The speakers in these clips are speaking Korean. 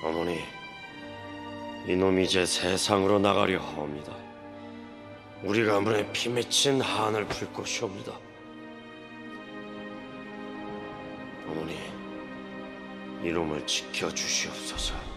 어머니, 이놈이 이제 세상으로 나가려 하옵니다. 우리 가문의 피 맺힌 한을 풀 것이옵니다. 어머니, 이놈을 지켜주시옵소서.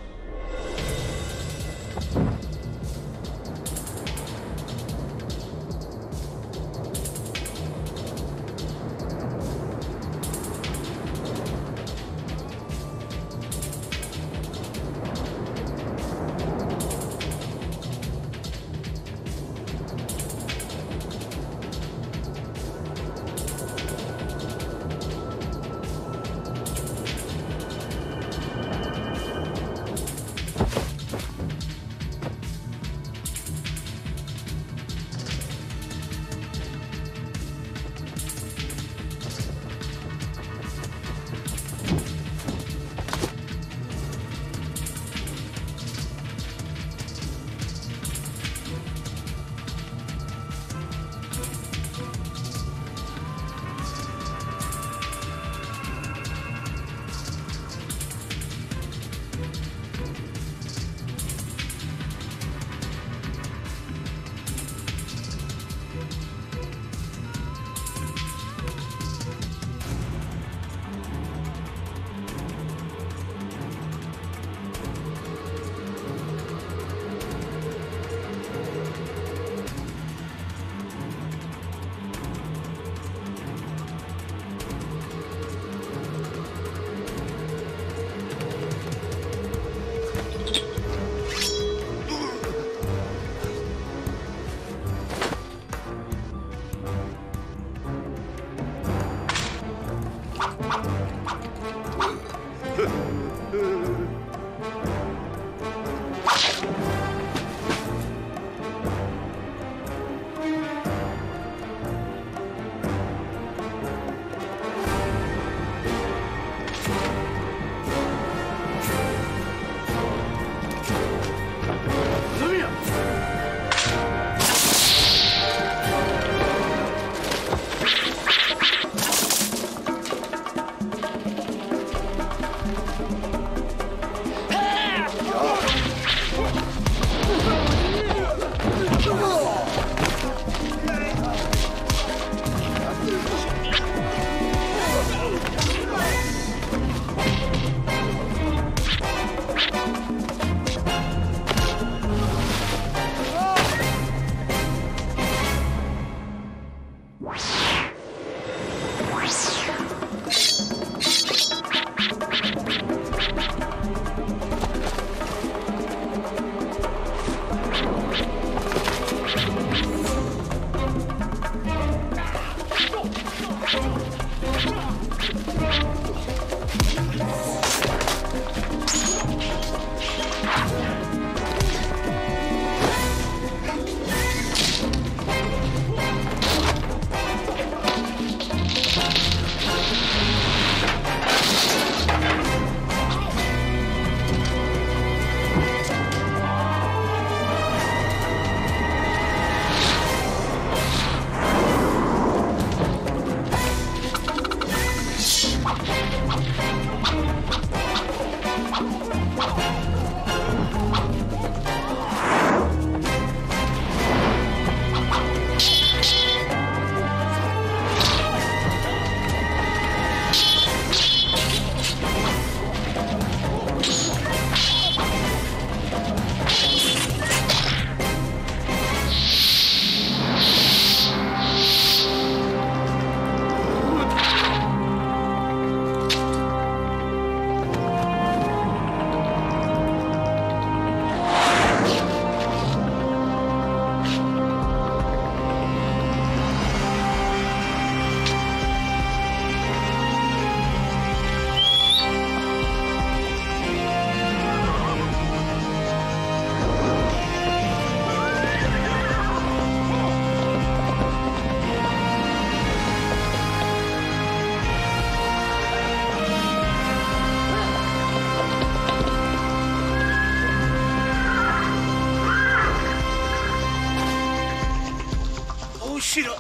싫어.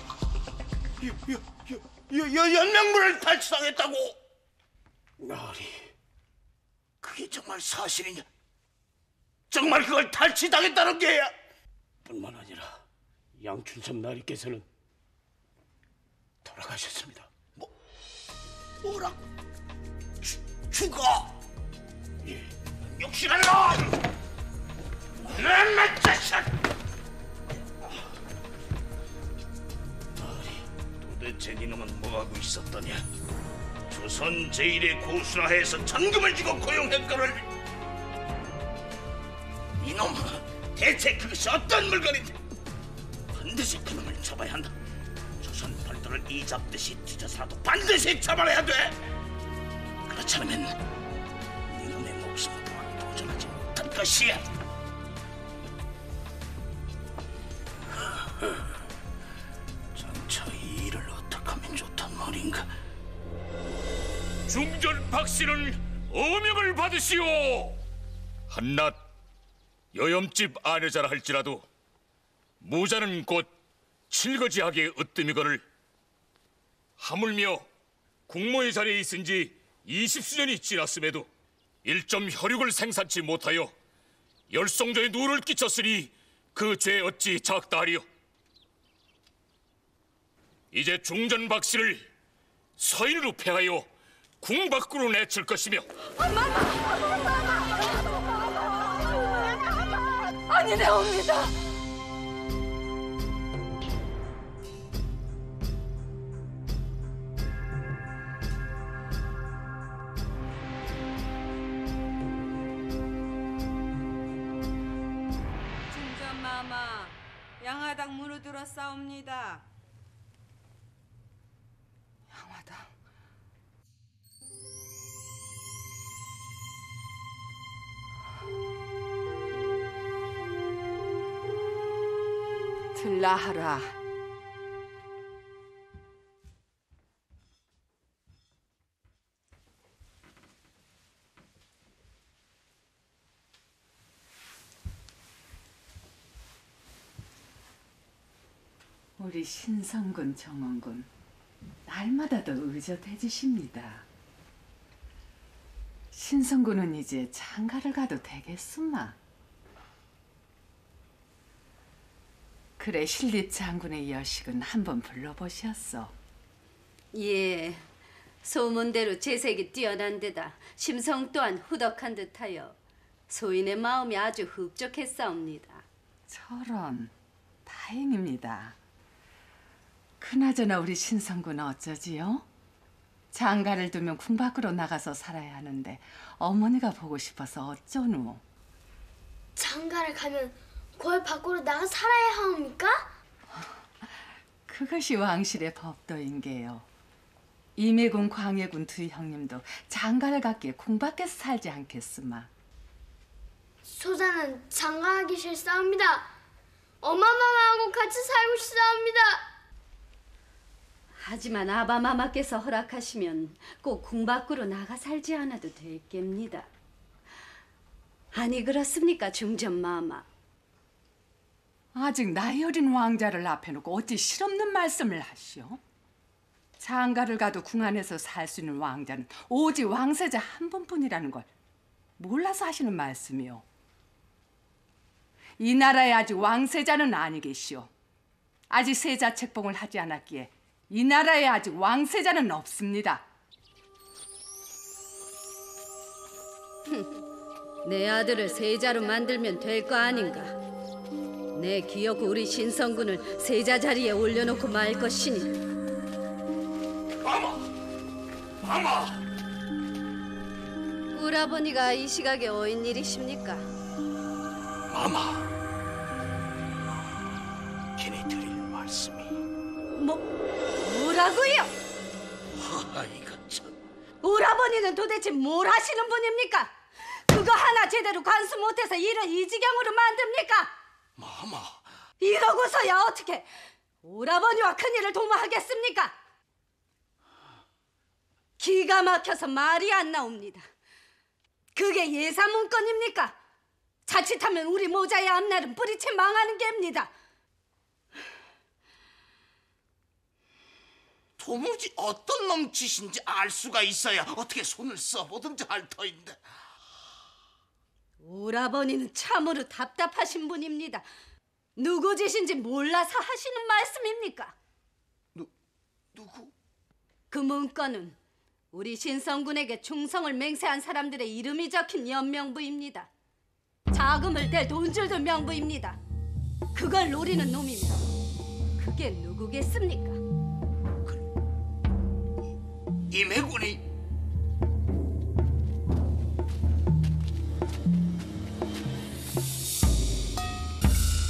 연맹문을 탈취당했다고. 나으리, 그 그게 정말 사실이냐? 정말 그걸 탈취당했다는 게야? 뿐만 아니라 양춘섭 나리께서는 돌아가셨습니다. 뭐라고? 죽어? 예. 욕심한 놈! 내말 자식! 도대체 니놈은 뭐하고 있었더냐? 조선 제1의 고수라해에서 전금을 주고 고용했거늘 이놈 대체 그것이 어떤 물건인지 반드시 그놈을 잡아야 한다. 조선 팔도를 이잡듯이 뒤져서라도 반드시 잡아내야 돼. 그렇지 않으면 이놈의 목숨 또한 도전하지 못할 것이야. 장차 이 일을 어떻게 하면 좋단 말인가? 중전 박씨는 어명을 받으시오. 한낱 여염집 아내자라 할지라도 무자는 곧 칠거지하게 으뜸이거늘 하물며 국모의 자리에 있은 지 20수년이 지났음에도 일점 혈육을 생산치 못하여 열송조에 누를 끼쳤으니 그 죄 어찌 작다하리요. 이제 중전 박씨를 서인으로 폐하여 궁 밖으로 내칠 것이며. 아니래옵니다. 중전마마, 양화당 문을 들어 싸웁니다. 양화당. 들라하라. 우리 신성군 정원군 날마다 더 의젓해지십니다. 신성군은 이제 장가를 가도 되겠수마. 그래 신립 장군의 여식은 한번 불러보셨어. 예, 소문대로 재색이 뛰어난 데다 심성 또한 후덕한 듯하여 소인의 마음이 아주 흡족했사옵니다. 저런, 다행입니다. 그나저나 우리 신성군은 어쩌지요? 장가를 두면 궁 밖으로 나가서 살아야 하는데 어머니가 보고 싶어서 어쩌노? 장가를 가면 골 밖으로 나가 살아야 하옵니까? 그것이 왕실의 법도인 게요. 임해군, 광해군 두 형님도 장가를 갔기에 궁 밖에서 살지 않겠으마. 소자는 장가하기 싫사옵니다. 엄마마마하고 같이 살고 싶사옵니다. 하지만 아바마마께서 허락하시면 꼭 궁 밖으로 나가 살지 않아도 될 겝니다. 아니 그렇습니까, 중전마마? 아직 나이 어린 왕자를 앞에 놓고 어찌 실없는 말씀을 하시오? 장가를 가도 궁 안에서 살 수 있는 왕자는 오직 왕세자 한 분뿐이라는 걸 몰라서 하시는 말씀이오. 이 나라에 아직 왕세자는 아니 계시오. 아직 세자 책봉을 하지 않았기에 이 나라에 아직 왕세자는 없습니다. 내 아들을 세자로 만들면 될 거 아닌가? 내 기어코 우리 신성군을 세자 자리에 올려놓고 말 것이니. 마마! 우라버니가 이 시각에 어인 일이십니까? 마마! 걔네 드릴 말씀이 뭐라고요? 이거 참... 우라버니는 도대체 뭘 하시는 분입니까? 그거 하나 제대로 관수 못해서 일을 이 지경으로 만듭니까? 마마! 이러고서야 어떻게 오라버니와 큰일을 도모하겠습니까? 기가 막혀서 말이 안 나옵니다. 그게 예사문건입니까? 자칫하면 우리 모자의 앞날은 뿌리채 망하는 게입니다. 도무지 어떤 놈짓인지 알 수가 있어야 어떻게 손을 써보든지 할 터인데. 오라버니는 참으로 답답하신 분입니다. 누구 짓인지 몰라서 하시는 말씀입니까? 누구? 그 문건은 우리 신성군에게 충성을 맹세한 사람들의 이름이 적힌 연명부입니다. 자금을 댈 돈줄도 명부입니다. 그걸 노리는 놈이면 그게 누구겠습니까? 임해군이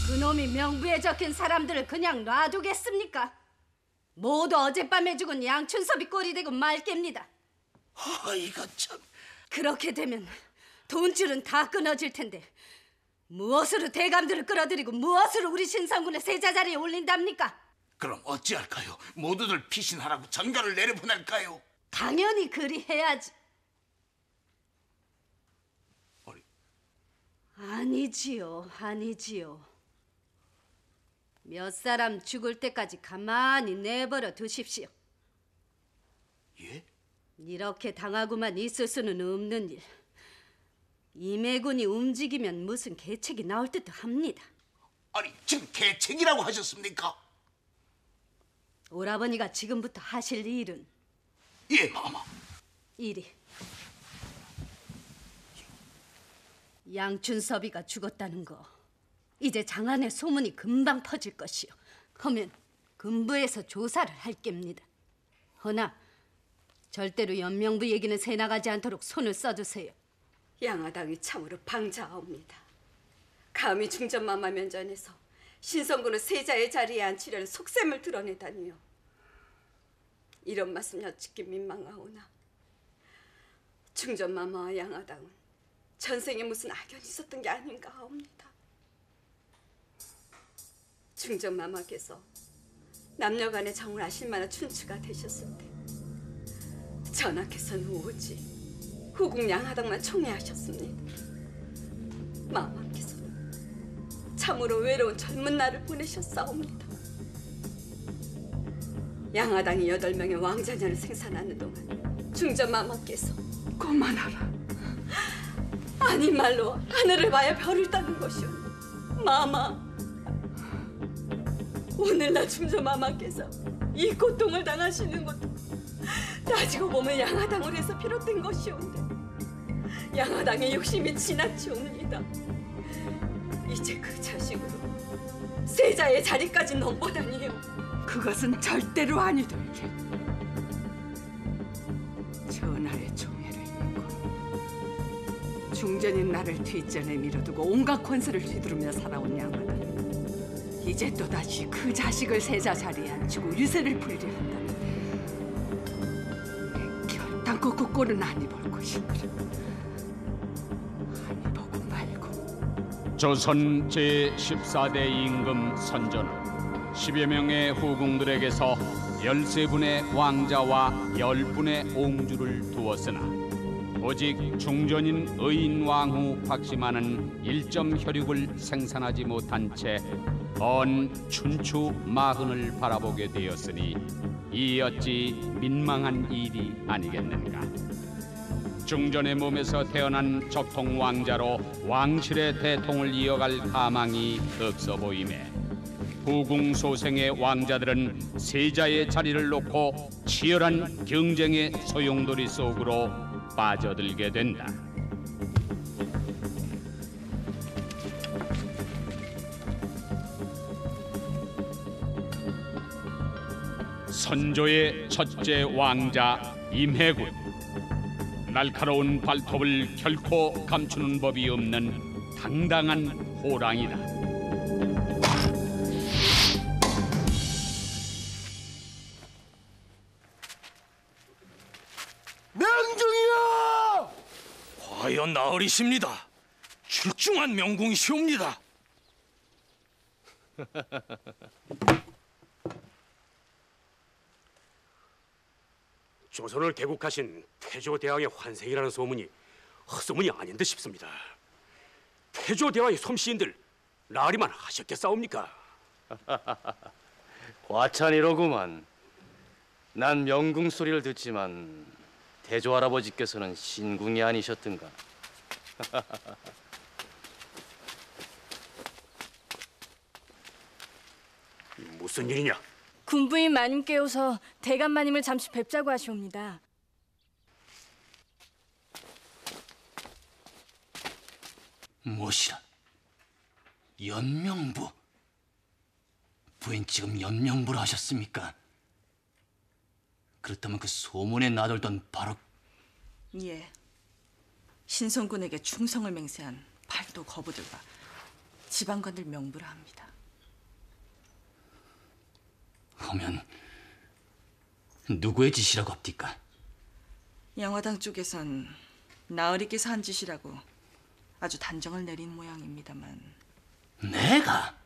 그놈이 명부에 적힌 사람들을 그냥 놔두겠습니까? 모두 어젯밤에 죽은 양춘섭이 꼴이 되고 말겠습니다. 이거 참. 그렇게 되면 돈줄은 다 끊어질 텐데 무엇으로 대감들을 끌어들이고 무엇으로 우리 신성군의 세자 자리에 올린답니까? 그럼 어찌할까요? 모두들 피신하라고 전가를 내려보낼까요? 당연히 그리 해야지. 아니지요, 아니지요. 몇 사람 죽을 때까지 가만히 내버려 두십시오. 예? 이렇게 당하고만 있을 수는 없는 일. 임해군이 움직이면 무슨 계책이 나올 듯도 합니다. 아니, 지금 계책이라고 하셨습니까? 오라버니가 지금부터 하실 일은 예, 마마. 이리. 양춘섭이가 죽었다는 거 이제 장안의 소문이 금방 퍼질 것이요. 그러면 군부에서 조사를 할 깹니다. 허나 절대로 연명부 얘기는 새나가지 않도록 손을 써주세요. 양하당이 참으로 방자하옵니다. 감히 중전마마 면전에서 신성군을 세자의 자리에 앉히려는 속셈을 드러내다니요. 이런 말씀 여쭙기 민망하오나 중전마마와 양하당은 전생에 무슨 악연이 있었던 게 아닌가 하옵니다. 중전마마께서 남녀간의 정을 아실 만한 춘추가 되셨을 때 전하께서는 오직 후궁 양하당만 총애하셨습니다. 마마께서는 참으로 외로운 젊은 날을 보내셨사옵니다. 양하당이 8명의 왕자녀를 생산하는 동안 중전마마께서 그만하라. 아닌 말로 하늘을 봐야 별을 따는 것이오. 마마, 오늘날 중전마마께서 이 고통을 당하시는 것도 따지고 보면 양하당으로 해서 비롯된 것이온데 양하당의 욕심이 지나치옵니다. 이제 그 자식으로 세자의 자리까지 넘보다니요. 그것은 절대로 아니되게. 전하의 총애를 믿고 중전인 나를 뒷전에 밀어두고 온갖 권세를 휘두르며 살아온 양하다. 이제 또다시 그 자식을 세자 자리에 앉히고 유세를 풀려 한다면 내 결단코 그 꼴은 아니 볼 것이니라. 아니 보고 말고. 조선 제14대 임금 선조는 10여 명의 후궁들에게서 13분의 왕자와 10분의 옹주를 두었으나 오직 중전인 의인왕후 박씨만은 1점 혈육을 생산하지 못한 채 언 춘추 마흔을 바라보게 되었으니 이 어찌 민망한 일이 아니겠는가. 중전의 몸에서 태어난 적통 왕자로 왕실의 대통을 이어갈 가망이 없어 보이매 후궁 소생의 왕자들은 세자의 자리를 놓고 치열한 경쟁의 소용돌이 속으로 빠져들게 된다. 선조의 첫째 왕자 임해군. 날카로운 발톱을 결코 감추는 법이 없는 당당한 호랑이다. 명중이야! 과연 나으리십니다. 출중한 명궁이시옵니다. 조선을 개국하신 태조대왕의 환생이라는 소문이 헛소문이 아닌 듯 싶습니다. 태조대왕의 솜씨인들 나으리만 하셨겠사옵니까? 과찬이로구만. 난 명궁 소리를 듣지만 태조 할아버지께서는 신궁이 아니셨던가. 무슨 일이냐? 군부인 마님께어서 대감 마님을 잠시 뵙자고 하시옵니다. 무엇이라? 연명부? 부인 지금 연명부를 하셨습니까? 그렇다면 그 소문에 나돌던 바로 예. 신성군에게 충성을 맹세한 팔도 거부들과 지방관들 명부라 합니다. 하면 누구의 짓이라고 합니까? 양화당 쪽에선 나으리께서 한 짓이라고 아주 단정을 내린 모양입니다만 내가?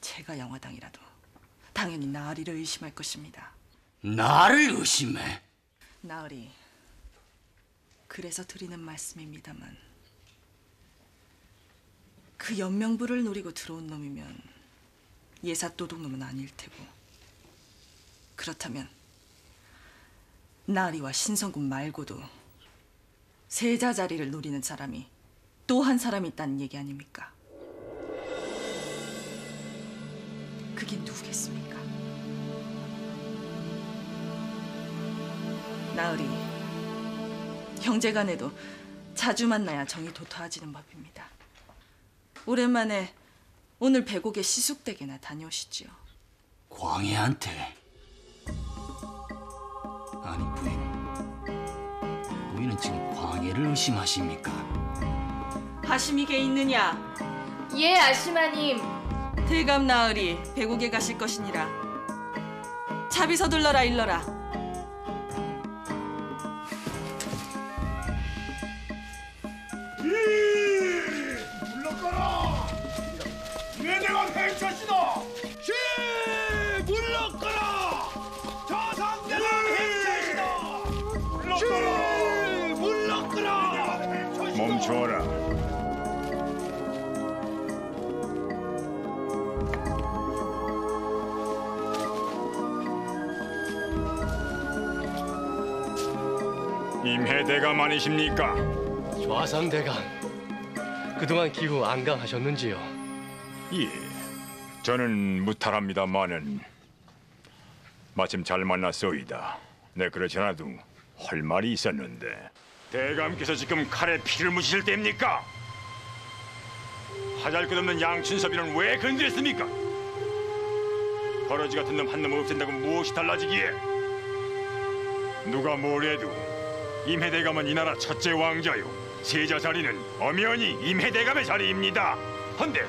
제가 양화당이라도 당연히 나으리를 의심할 것입니다. 나를 의심해? 나으리, 그래서 드리는 말씀입니다만 그 연명부를 노리고 들어온 놈이면 예사도둑놈은 아닐 테고 그렇다면 나으리와 신성군 말고도 세자 자리를 노리는 사람이 또 한 사람이 있다는 얘기 아닙니까? 그게 누구겠습니까? 나으리, 형제간에도 자주 만나야 정이 도토해지는 법입니다. 오랜만에 오늘 배곡에 시숙댁에나 다녀오시지요. 광해한테? 아니 부인은 지금 광해를 의심하십니까? 하심이게 있느냐? 예, 아시마님. 대감 나으리 배곡에 가실 것이니라. 차비 서둘러라 일러라. 물러가라! 내대감 행차시다! 물러가라! 저 상대감 행차시다! 물러가라! 물러가라! 멈춰라. 임해대감 아니십니까? 좌상대감, 그동안 기후 안강하셨는지요? 예, 저는 무탈합니다마는 마침 잘 만났소이다. 네, 그렇지 않아도 할 말이 있었는데 대감께서 지금 칼에 피를 묻히실 때입니까? 하잘것없는 양춘섭이는 왜 건드렸습니까? 버러지 같은 놈 한 놈 없앤다고 무엇이 달라지기에? 누가 뭐래도 임해대감은 이 나라 첫째 왕자요, 세자 자리는 엄연히 임해대감의 자리입니다. 헌데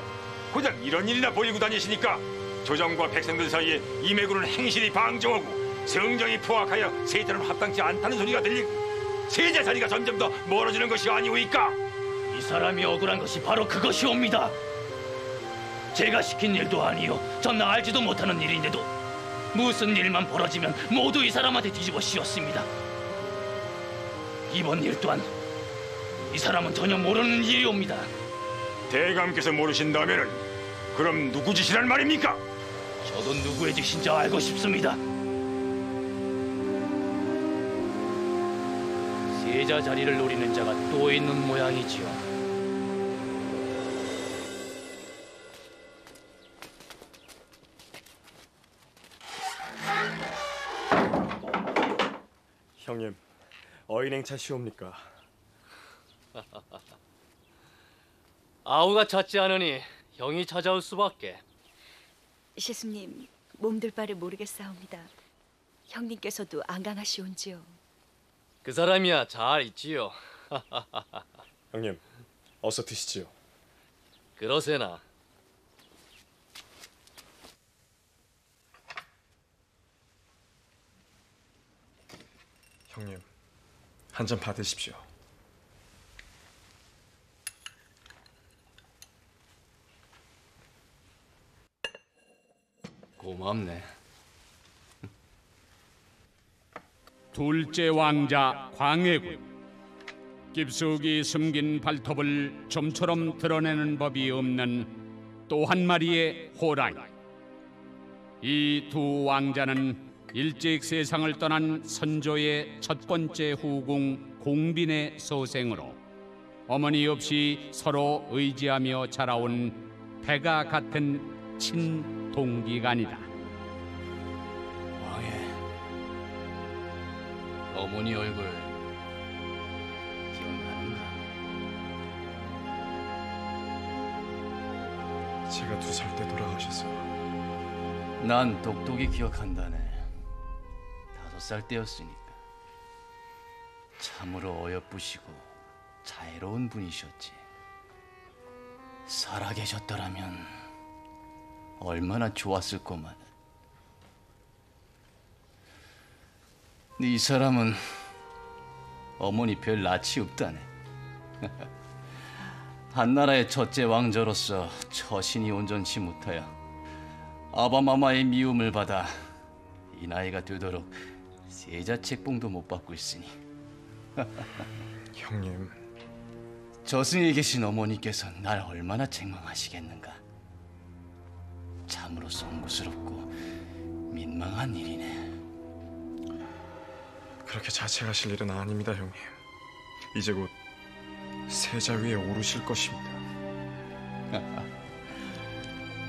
고작 이런 일이나 보이고 다니시니까 조정과 백성들 사이에 임해군은 행실이 방종하고 성정이 포악하여 세자는 합당치 않다는 소리가 들리고 세자 자리가 점점 더 멀어지는 것이 아니오이까? 이 사람이 억울한 것이 바로 그것이옵니다. 제가 시킨 일도 아니요, 전 알지도 못하는 일인데도 무슨 일만 벌어지면 모두 이 사람한테 뒤집어 씌웠습니다. 이번 일 또한 이 사람은 전혀 모르는 일이옵니다. 대감께서 모르신다면은 그럼 누구 짓이란 말입니까? 저도 누구의 짓인지 알고 싶습니다. 세자 자리를 노리는 자가 또 있는 모양이지요. 형님, 어인행차 시옵니까? 아우가 찾지 않으니 형이 찾아올 수밖에. 시수님, 몸둘 바를 모르겠사옵니다. 형님께서도 안강하시온지요. 그 사람이야 잘 있지요. 형님, 어서 드시지요. 그러세나. 형님, 한 잔 받으십시오. 고맙네. 둘째 왕자 광해군. 깊숙이 숨긴 발톱을 좀처럼 드러내는 법이 없는 또 한 마리의 호랑이. 이 두 왕자는 일찍 세상을 떠난 선조의 첫 번째 후궁 공빈의 소생으로 어머니 없이 서로 의지하며 자라온 배가 같은 친부부. 동기간이다. 왕爷, 어머니 얼굴 기억나는가? 제가 2살 때 돌아가셔서. 난 똑똑히 기억한다네. 5살 때였으니까. 참으로 어여쁘시고 자애로운 분이셨지. 살아계셨더라면 얼마나 좋았을 거만. 이 사람은 어머니 별 낯이 없다네. 한나라의 첫째 왕자로서 처신이 온전치 못하여 아바마마의 미움을 받아 이 나이가 되도록 세자 책봉도 못 받고 있으니. 형님, 저승에 계신 어머니께서 날 얼마나 책망하시겠는가. 참으로 송구스럽고 민망한 일이네. 그렇게 자책하실 일은 아닙니다, 형님. 이제 곧 세자 위에 오르실 것입니다.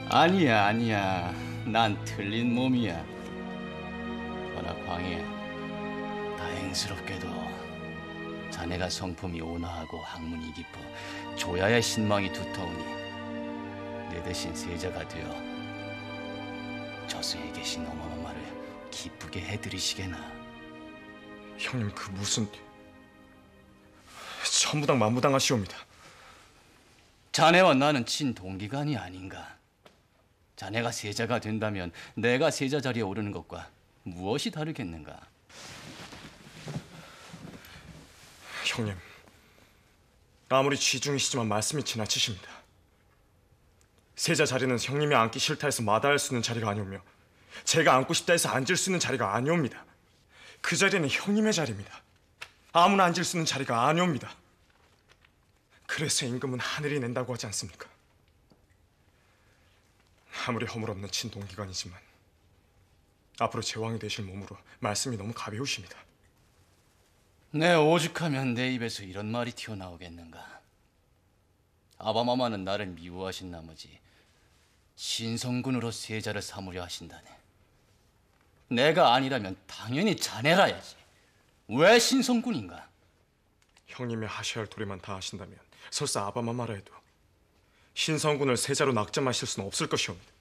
아니야. 난 틀린 몸이야. 허나 광해, 다행스럽게도 자네가 성품이 온화하고 학문이 깊어 조야의 신망이 두터우니 내 대신 세자가 되어 저승에 계신 어머마마를 기쁘게 해드리시게나. 형님, 그 무슨 천부당 만부당 하시옵니다. 자네와 나는 친동기간이 아닌가. 자네가 세자가 된다면 내가 세자 자리에 오르는 것과 무엇이 다르겠는가. 형님, 아무리 쥐중이시지만 말씀이 지나치십니다. 세자 자리는 형님이 앉기 싫다 해서 마다할 수 있는 자리가 아니오며 제가 앉고 싶다 해서 앉을 수 있는 자리가 아니옵니다. 그 자리는 형님의 자리입니다. 아무나 앉을 수 있는 자리가 아니옵니다. 그래서 임금은 하늘이 낸다고 하지 않습니까? 아무리 허물없는 친동기간이지만 앞으로 제왕이 되실 몸으로 말씀이 너무 가벼우십니다. 내 오죽하면 내 입에서 이런 말이 튀어나오겠는가. 아바마마는 나를 미워하신 나머지 신성군으로 세자를 삼으려 하신다네. 내가 아니라면 당연히 자네라야지. 왜 신성군인가? 형님이 하셔야 할 도리만 다 하신다면 설사 아바마마라 해도 신성군을 세자로 낙점하실 수는 없을 것이옵니다.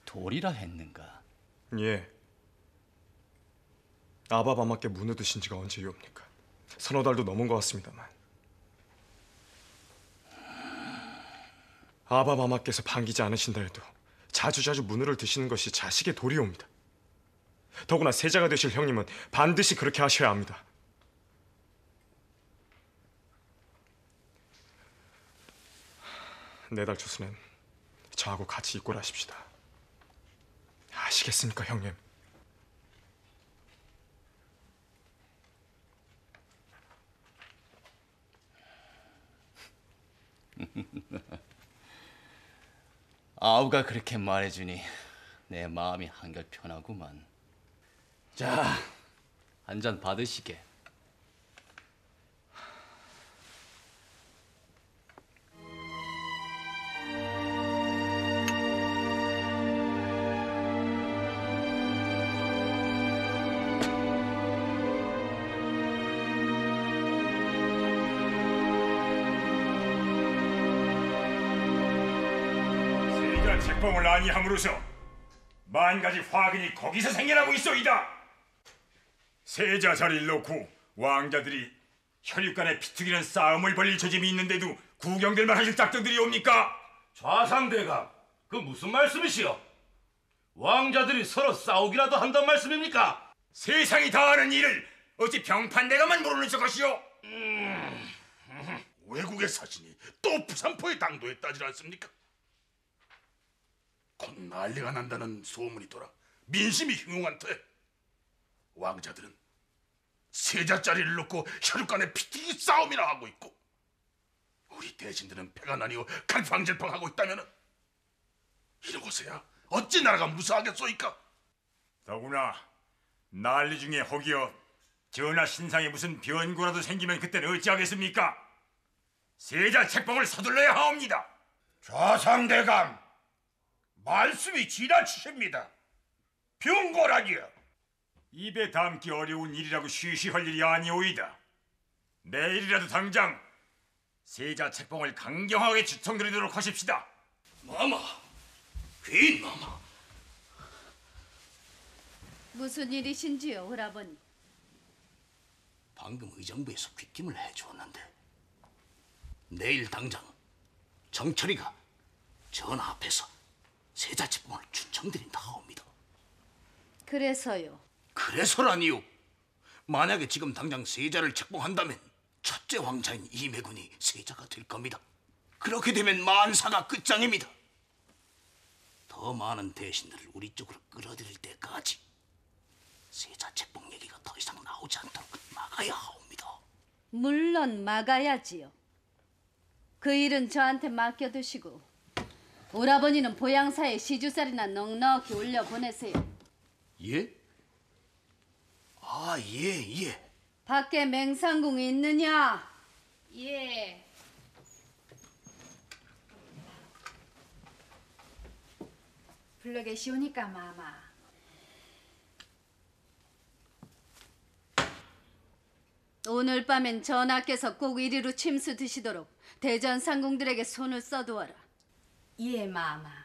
도리라 했는가? 예. 아바마마께 문을 드신 지가 언제이옵니까? 서너 달도 넘은 것 같습니다만. 아바마마께서 반기지 않으신다 해도 자주자주 문을 드시는 것이 자식의 도리옵니다. 더구나 세자가 되실 형님은 반드시 그렇게 하셔야 합니다. 내달 초순엔 저하고 같이 입고를 하십시다. 아시겠습니까, 형님? 아우가 그렇게 말해주니 내 마음이 한결 편하구만. 자, 한 잔 받으시게. 세자 책봉을 아니함으로써 만가지 화근이 거기서 생겨나고 있어이다. 세자 자리를 놓고 왕자들이 혈육간에 피투기는 싸움을 벌릴 조짐이 있는데도 구경들만 하실 작정들이 옵니까? 좌상대감, 그 무슨 말씀이시오? 왕자들이 서로 싸우기라도 한단 말씀입니까? 세상이 다 아는 일을 어찌 병판대감만 모르는 척하시오? 외국의 사신이 또 부산포의 당도에 따질 않습니까? 곧 난리가 난다는 소문이 돌아 민심이 흉흉한 터에 왕자들은 세자 자리를 놓고 혈육간에 피튀기 싸움이나 하고 있고 우리 대신들은 패가 나뉘어 갈팡질팡하고 있다면 이러고서야 어찌 나라가 무사하겠소이까? 더구나 난리 중에 혹여 전하 신상에 무슨 변고라도 생기면 그때는 어찌하겠습니까? 세자 책봉을 서둘러야 하옵니다. 좌상대감, 말씀이 지나치십니다. 병고라니요. 입에 담기 어려운 일이라고 쉬쉬할 일이 아니오이다. 내일이라도 당장 세자 책봉을 강경하게 지청드리도록 하십시다. 마마, 귀인 마마. 무슨 일이신지요, 오라버니? 방금 의정부에서 귀띔을 해주었는데 내일 당장 정철이가 전하 앞에서 세자 책봉을 추청드린다 하옵니다. 그래서요? 그래서라니요. 만약에 지금 당장 세자를 책봉한다면 첫째 왕자인 이매군이 세자가 될 겁니다. 그렇게 되면 만사가 끝장입니다. 더 많은 대신들을 우리 쪽으로 끌어들일 때까지 세자 책봉 얘기가 더 이상 나오지 않도록 막아야 하옵니다. 물론 막아야지요. 그 일은 저한테 맡겨두시고 오라버니는 보양사에 시주살이나 넉넉히 올려보내세요. 예? 아, 예. 밖에 맹상궁이 있느냐? 예. 불러 계시오니까 마마. 오늘 밤엔 전하께서 꼭 이리로 침수 드시도록 대전 상궁들에게 손을 써두어라. 예, 마마.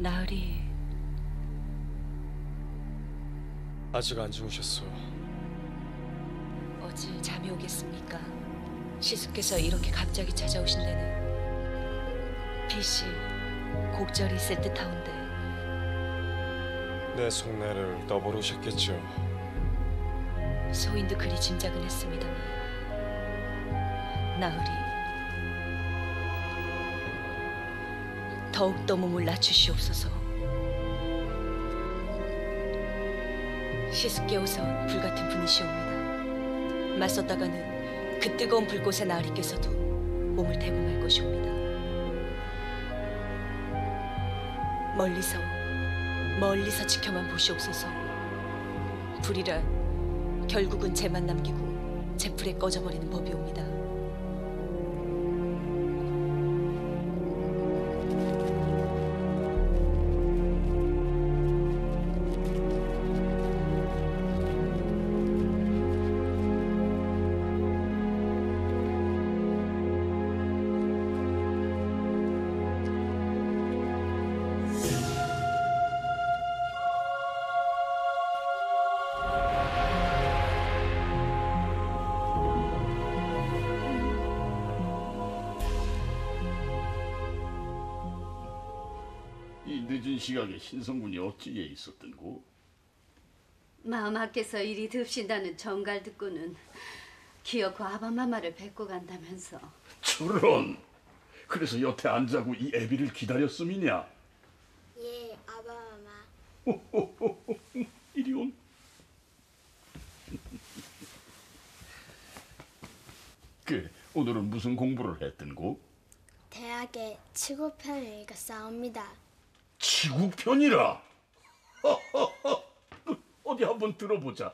나으리, 아직 안 주무셨어. 어찌 잠이 오겠습니까? 시숙께서 이렇게 갑자기 찾아오신 데는 필시 곡절이 있을 듯하온데. 내 속내를 떠보르셨겠죠. 소인도 그리 짐작은 했습니다만 나으리, 더욱더 몸을 낮추시옵소서. 시숙께 우선 불같은 분이시옵니다. 맞섰다가는 그 뜨거운 불꽃에 나으리께서도 몸을 대고 말 것이옵니다. 멀리서 지켜만 보시옵소서. 불이란 결국은 재만 남기고 재풀에 꺼져버리는 법이옵니다. 이 늦은 시각에 신성군이 어찌에 있었던고? 마마께서 이리 듭신다는 정갈 듣고는 기어코 아바마마를 뵙고 간다면서. 저런! 그래서 여태 안 자고 이 애비를 기다렸음이냐? 예, 아바마마. 이리 온. 그래, 오늘은 무슨 공부를 했던고? 대학의 치고편을 읽었사옵니다. 지국편이라? 어디 한번 들어보자.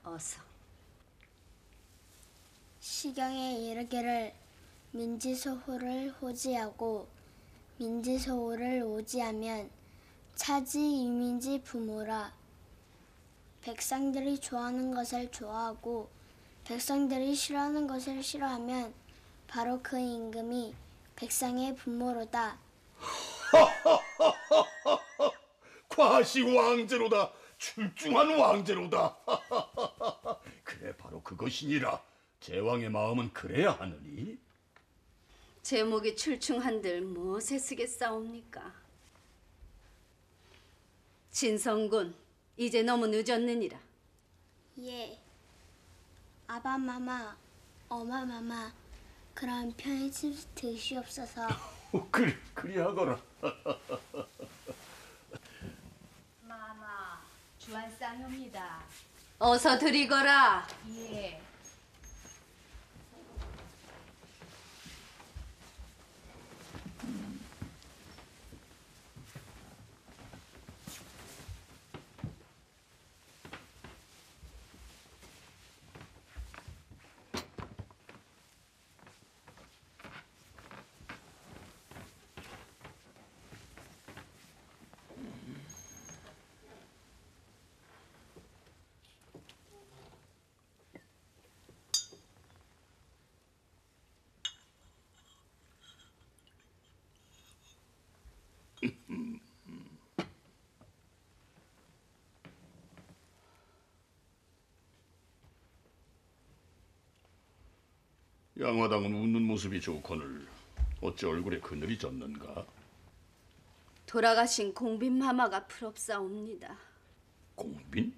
어서. 시경에 이르기를 민지소호를 호지하고 민지소를 오지하면 차지 이민지 부모라. 백성들이 좋아하는 것을 좋아하고 백성들이 싫어하는 것을 싫어하면 바로 그 임금이 백성의 부모로다. 과시 왕제로다. 출중한 왕제로다. 그래 바로 그것이니라. 제왕의 마음은 그래야 하느니. 제목이 출중한들 무엇에 쓰겠사옵니까? 진성군, 이제 너무 늦었느니라. 예. 아바마마, 어마마마, 그런 편히 드시옵소서. 그리하거라. 마마, 주안쌍입니다. 어서 드리거라. 예. 양화당은 웃는 모습이 좋거늘 어찌 얼굴에 그늘이 졌는가? 돌아가신 공빈 마마가 부럽사옵니다. 공빈?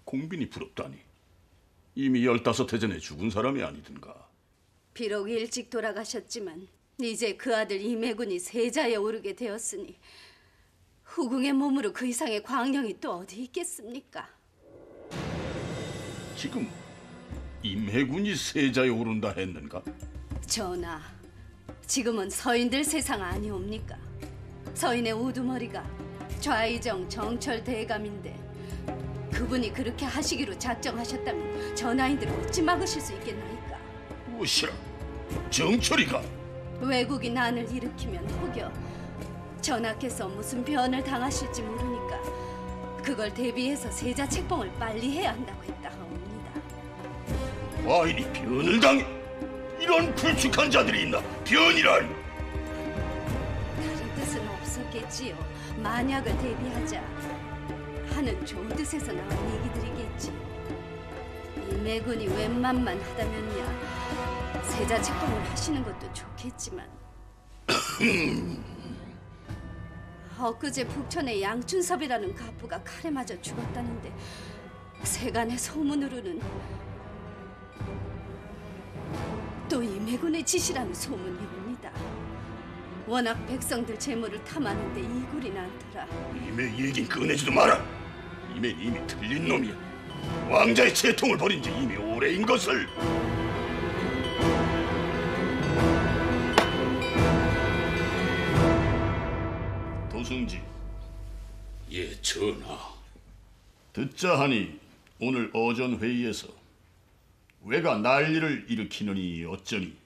공빈이 부럽다니. 이미 15해 전에 죽은 사람이 아니든가. 비록 일찍 돌아가셨지만 이제 그 아들 임해군이 세자에 오르게 되었으니 후궁의 몸으로 그 이상의 광령이 또 어디 있겠습니까? 지금 임해군이 세자에 오른다 했는가? 전하, 지금은 서인들 세상 아니옵니까? 서인의 우두머리가 좌의정 정철 대감인데 그분이 그렇게 하시기로 작정하셨다면 전하인들 어찌 막으실 수 있겠나이까? 무엇이라? 정철이가? 외국이 난을 일으키면 혹여 전하께서 무슨 변을 당하실지 모르니까 그걸 대비해서 세자 책봉을 빨리 해야 한다고 했다 하옵니다. 와인이 변을 당해? 이런 불축한 자들이 있나? 변이란? 다른 뜻은 없었겠지요. 만약을 대비하자 하는 좋은 뜻에서 나온 얘기들이겠지. 임해군이 웬만만 하다면야 세자 책봉을 하시는 것도 좋겠지만 엊그제 북촌의 양춘섭이라는 갑부가 칼에 맞아 죽었다는데 세간의 소문으로는 또 임해군의 짓이라는 소문이 옵니다. 워낙 백성들 재물을 탐하는데 이굴이 많더라. 임해 얘긴 꺼내지도 마라. 임해는 이미 틀린 놈이야. 왕자의 채통을 벌인 지 이미 오래인 것을. 도승지. 예, 전하. 듣자 하니 오늘 오전 회의에서 왜가 난리를 일으키느니 어쩌니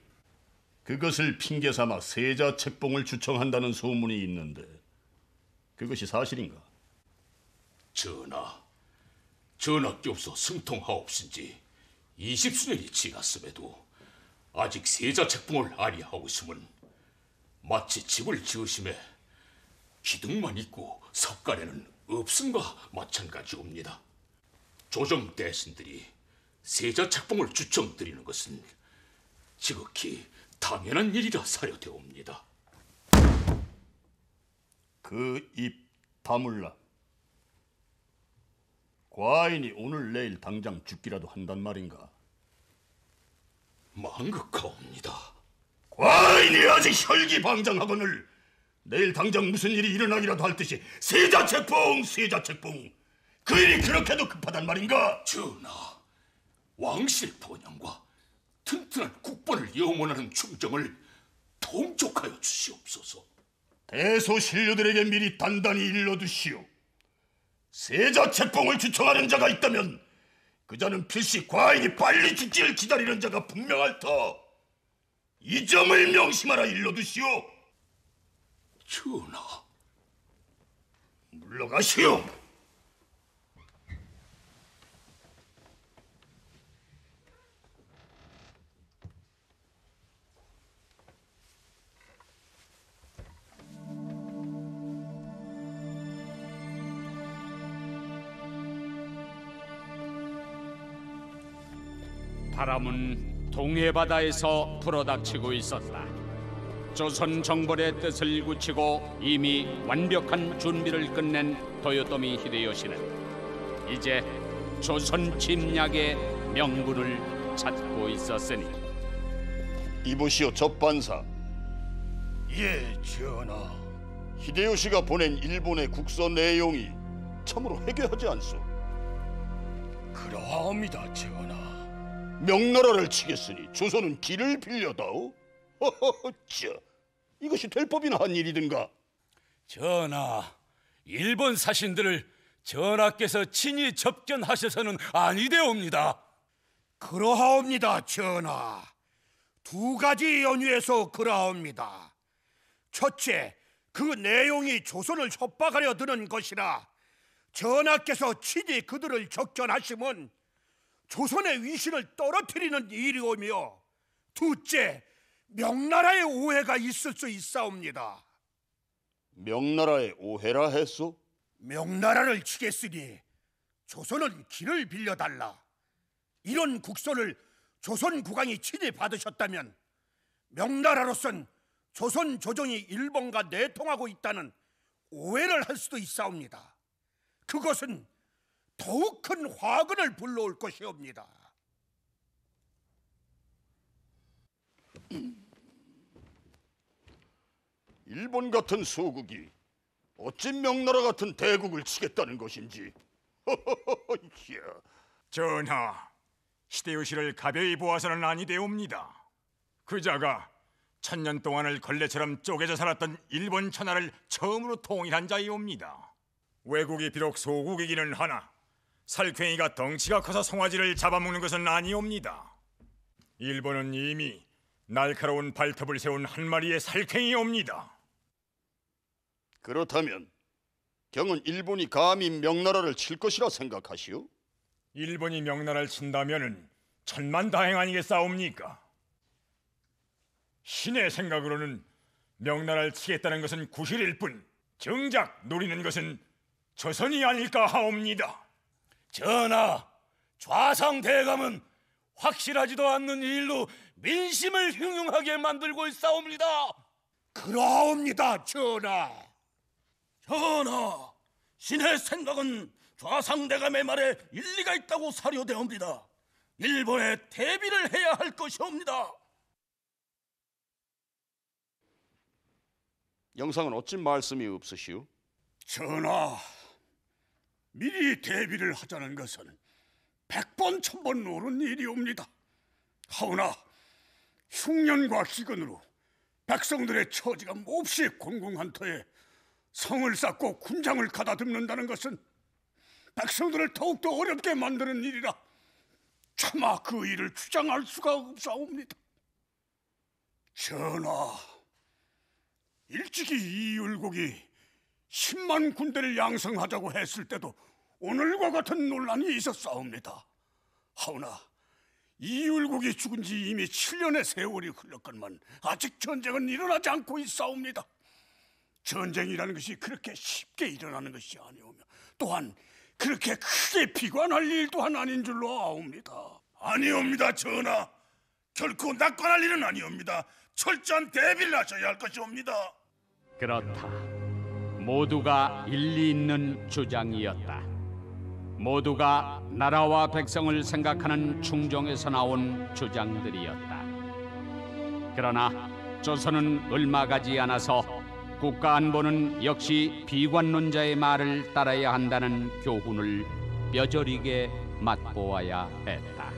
그것을 핑계 삼아 세자 책봉을 주청한다는 소문이 있는데 그것이 사실인가? 전하, 전하께서 승통하옵신지 20수년이 지났음에도 아직 세자 책봉을 아니하고 있음은 마치 집을 지으심에 기둥만 있고 석간에는 없음과 마찬가지옵니다. 조정 대신들이 세자 책봉을 주청드리는 것은 지극히 당연한 일이라 사료되옵니다. 그 입 다물라. 과인이 오늘 내일 당장 죽기라도 한단 말인가? 망극하옵니다. 과인이 아직 혈기방장하거늘 내일 당장 무슨 일이 일어나기라도 할 듯이 세자 책봉, 세자 책봉. 그 일이 그렇게도 급하단 말인가? 전하, 왕실 번영과 튼튼한 국본을 영원하는 충정을 통촉하여 주시옵소서. 대소신료들에게 미리 단단히 일러두시오. 세자 책봉을 주청하는 자가 있다면 그 자는 필시 과인이 빨리 죽기를 기다리는 자가 분명할 터. 이 점을 명심하라 일러두시오. 전하, 물러가시오. 바람은 동해바다에서 불어닥치고 있었다. 조선 정벌의 뜻을 굳히고 이미 완벽한 준비를 끝낸 도요토미 히데요시는 이제 조선 침략의 명분을 찾고 있었으니. 이보시오 접반사. 예, 전하. 히데요시가 보낸 일본의 국서 내용이 참으로 해괴하지 않소? 그러하옵니다, 전하. 명나라를 치겠으니 조선은 길을 빌려다오? 허허허, 이것이 될 법이나 한 일이든가. 전하, 일본 사신들을 전하께서 친히 접견하셔서는 아니되옵니다. 그러하옵니다, 전하. 두 가지 연유에서 그러하옵니다. 첫째, 그 내용이 조선을 협박하려 드는 것이라 전하께서 친히 그들을 접견하시면 조선의 위신을 떨어뜨리는 일이오며, 둘째, 명나라의 오해가 있을 수 있사옵니다. 명나라의 오해라 했소? 명나라를 치겠으니 조선은 길을 빌려달라, 이런 국서를 조선 국왕이 친히 받으셨다면 명나라로선 조선 조정이 일본과 내통하고 있다는 오해를 할 수도 있사옵니다. 그것은 더욱 큰 화근을 불러올 것이옵니다. 일본 같은 소국이 어찌 명나라 같은 대국을 치겠다는 것인지. 전하, 히데요시를 가벼이 보아서는 아니되옵니다. 그자가 1000년 동안을 걸레처럼 쪼개져 살았던 일본 천하를 처음으로 통일한 자이옵니다. 외국이 비록 소국이기는 하나 살쾡이가 덩치가 커서 송아지를 잡아먹는 것은 아니옵니다. 일본은 이미 날카로운 발톱을 세운 한 마리의 살쾡이옵니다. 그렇다면 경은 일본이 감히 명나라를 칠 것이라 생각하시오? 일본이 명나라를 친다면은 천만다행 아니겠사옵니까? 신의 생각으로는 명나라를 치겠다는 것은 구실일 뿐 정작 노리는 것은 조선이 아닐까 하옵니다. 전하, 좌상 대감은 확실하지도 않는 일로 민심을 흉흉하게 만들고 있사옵니다. 그러하옵니다, 전하. 전하, 신의 생각은 좌상 대감의 말에 일리가 있다고 사료되옵니다. 일본에 대비를 해야 할 것이옵니다. 영상은 어찌 말씀이 없으시오? 전하, 미리 대비를 하자는 것은 100번 1000번 옳은 일이옵니다. 하오나 흉년과 기근으로 백성들의 처지가 몹시 곤궁한 터에 성을 쌓고 군장을 가다듬는다는 것은 백성들을 더욱더 어렵게 만드는 일이라 차마 그 일을 주장할 수가 없사옵니다. 전하, 일찍이 이율곡이 10만 군대를 양성하자고 했을 때도 오늘과 같은 논란이 있었사옵니다. 하오나 이율곡이 죽은 지 이미 7년의 세월이 흘렀건만 아직 전쟁은 일어나지 않고 있사옵니다. 전쟁이라는 것이 그렇게 쉽게 일어나는 것이 아니오며 또한 그렇게 크게 비관할 일 또한 아닌 줄로 아옵니다. 아니옵니다, 전하. 결코 낙관할 일은 아니옵니다. 철저한 대비를 하셔야 할 것이옵니다. 그렇다. 모두가 일리 있는 주장이었다. 모두가 나라와 백성을 생각하는 충정에서 나온 주장들이었다. 그러나 조선은 얼마 가지 않아서 국가 안보는 역시 비관론자의 말을 따라야 한다는 교훈을 뼈저리게 맛보아야 했다.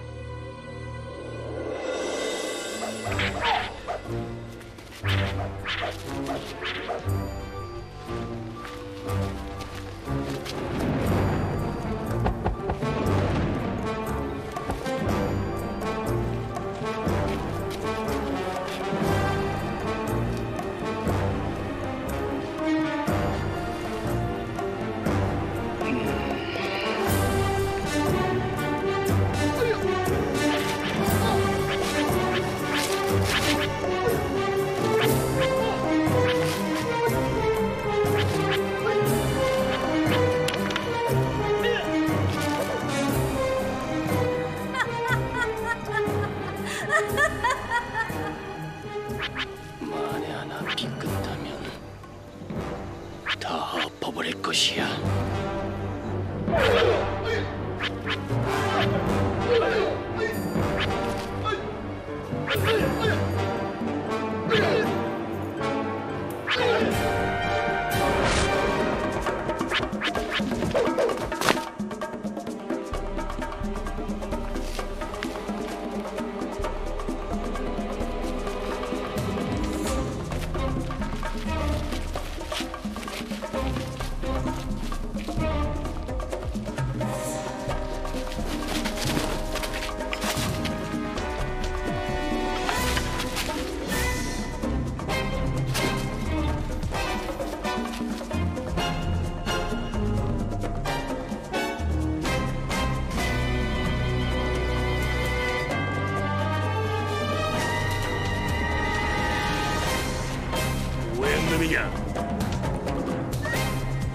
무엇이냐?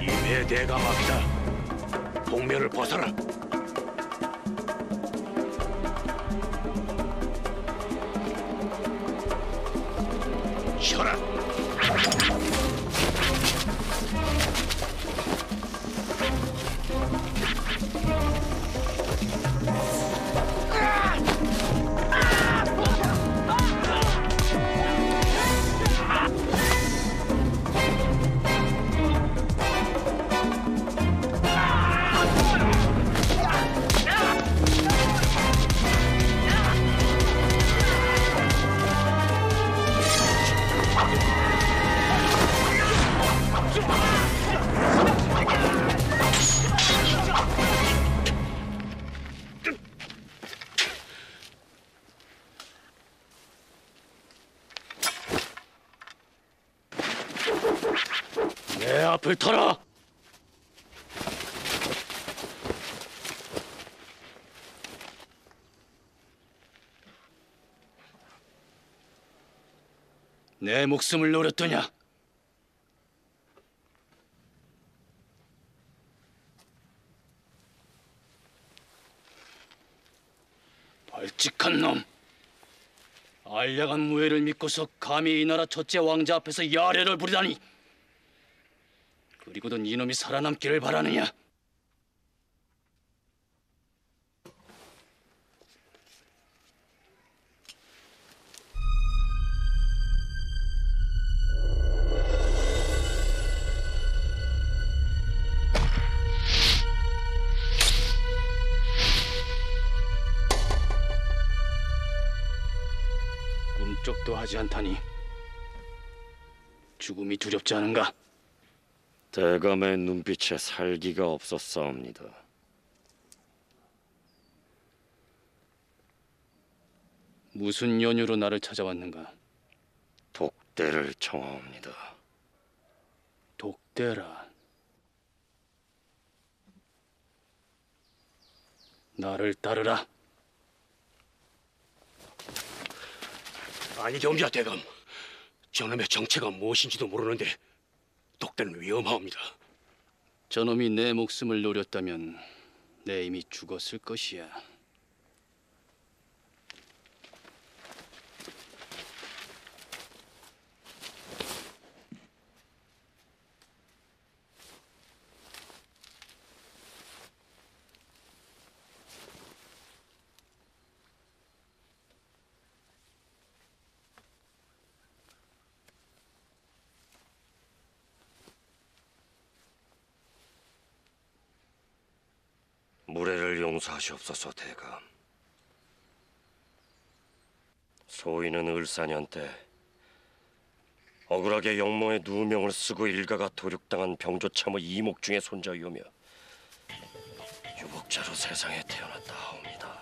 임해대감 앞이다. 복면을 벗어라. 쳐라. 내 앞을 터라. 내 목숨을 노렸더냐? 벌칙한 놈! 알량한 무예를 믿고서 감히 이 나라 첫째 왕자 앞에서 야례를 부리다니! 그리고도 이놈이 살아남기를 바라느냐? 꿈쩍도 하지 않다니 죽음이 두렵지 않은가? 대감의 눈빛에 살기가 없었사옵니다. 무슨 연유로 나를 찾아왔는가? 독대를 청하옵니다. 독대라. 나를 따르라. 아니 경비야 대감. 저놈의 정체가 무엇인지도 모르는데 독대는 위험하옵니다. 저놈이 내 목숨을 노렸다면 내 이미 죽었을 것이야. 무례를 용서하시옵소서 대감. 소인은 을사년 때 억울하게 영모의 누명을 쓰고 일가가 도륙당한 병조참의 이목 중의 손자이오며 유복자로 세상에 태어났다 하옵니다.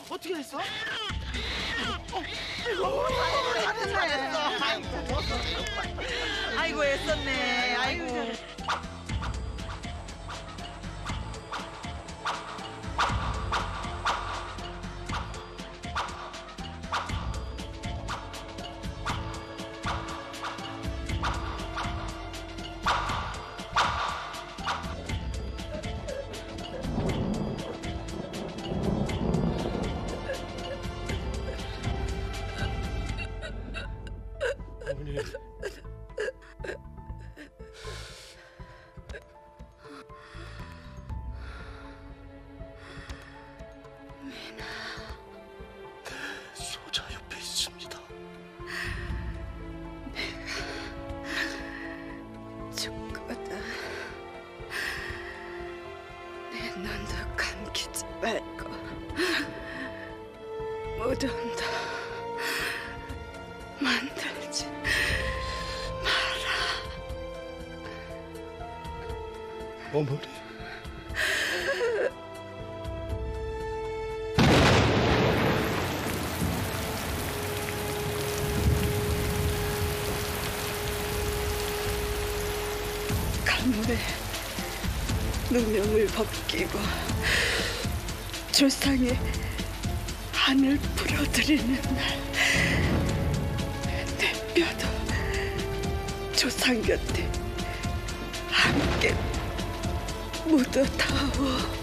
어떻게 했어? 아이고 애썼네. 아이고. 소자 옆에 있습니다. 죽거든. 내 눈도 감기지 말고 무덤 다 만들지 마라. 어머니. 가물에 누명을 벗기고 조상의 한을 풀어드리는 날 죽어가면서라도 조상 곁에 함께 묻어다오.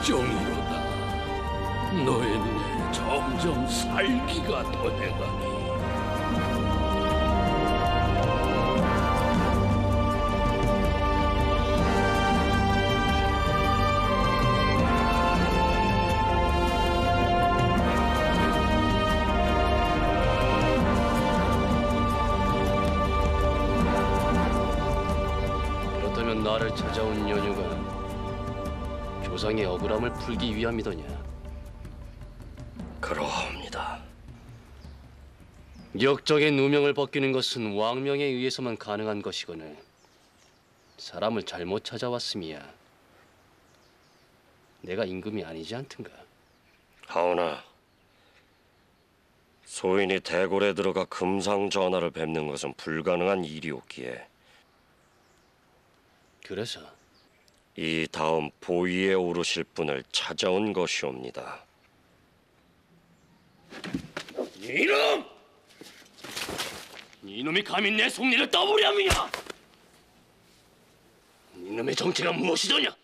걱정이로다. 너의 눈에 점점 살기가 더해가니 그렇다면 나를 찾아온 연유가 조상의 억울함을 풀기 위함이더냐? 그러합니다. 역적의 누명을 벗기는 것은 왕명에 의해서만 가능한 것이거늘 사람을 잘못 찾아왔음이야. 내가 임금이 아니지 않든가? 하오나, 소인이 대궐에 들어가 금상전하를 뵙는 것은 불가능한 일이었기에 그래서? 이 다음 보위에 오르실 분을 찾아온 것이옵니다. 이놈! 이놈이 감히 내 속리를 떠보려 함이냐? 이놈의 정체가 무엇이더냐?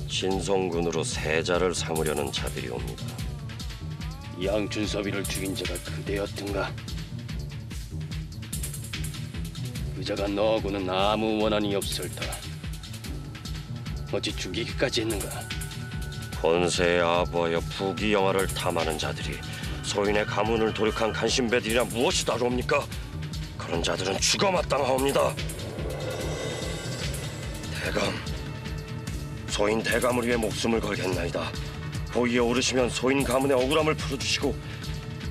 신성군으로 세자를 삼으려는 자들이 옵니다. 양춘섭이를 죽인 자가 그대였든가? 그 자가 너하고는 아무 원한이 없을다. 어찌 죽이기까지 했는가? 권세에 아부하여 부귀영화를 탐하는 자들이 소인의 가문을 도륙한 간신배들이라 무엇이 다루옵니까? 그런 자들은 죽어 마땅하옵니다. 대감, 소인 대감을 위해 목숨을 걸겠나이다. 보위에 오르시면 소인 가문의 억울함을 풀어주시고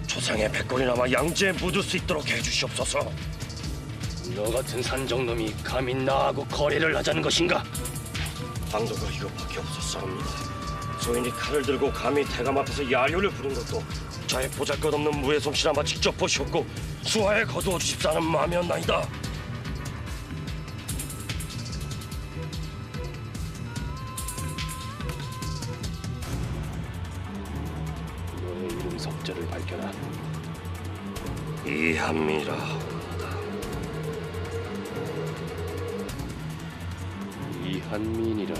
조상의 백골이나마 양지에 묻을 수 있도록 해주시옵소서. 너 같은 산정놈이 감히 나하고 거래를 하자는 것인가? 방도가 이것밖에 없었사옵니다. 소인이 칼을 들고 감히 대감 앞에서 야료를 부른 것도 저의 보잘것없는 무의 솜씨나마 직접 보시옵고 수하에 거두어 주십사는 마음이었나이다. 너의 이름 석자를 밝혀라. 이한미라 합니다. 이한민이라.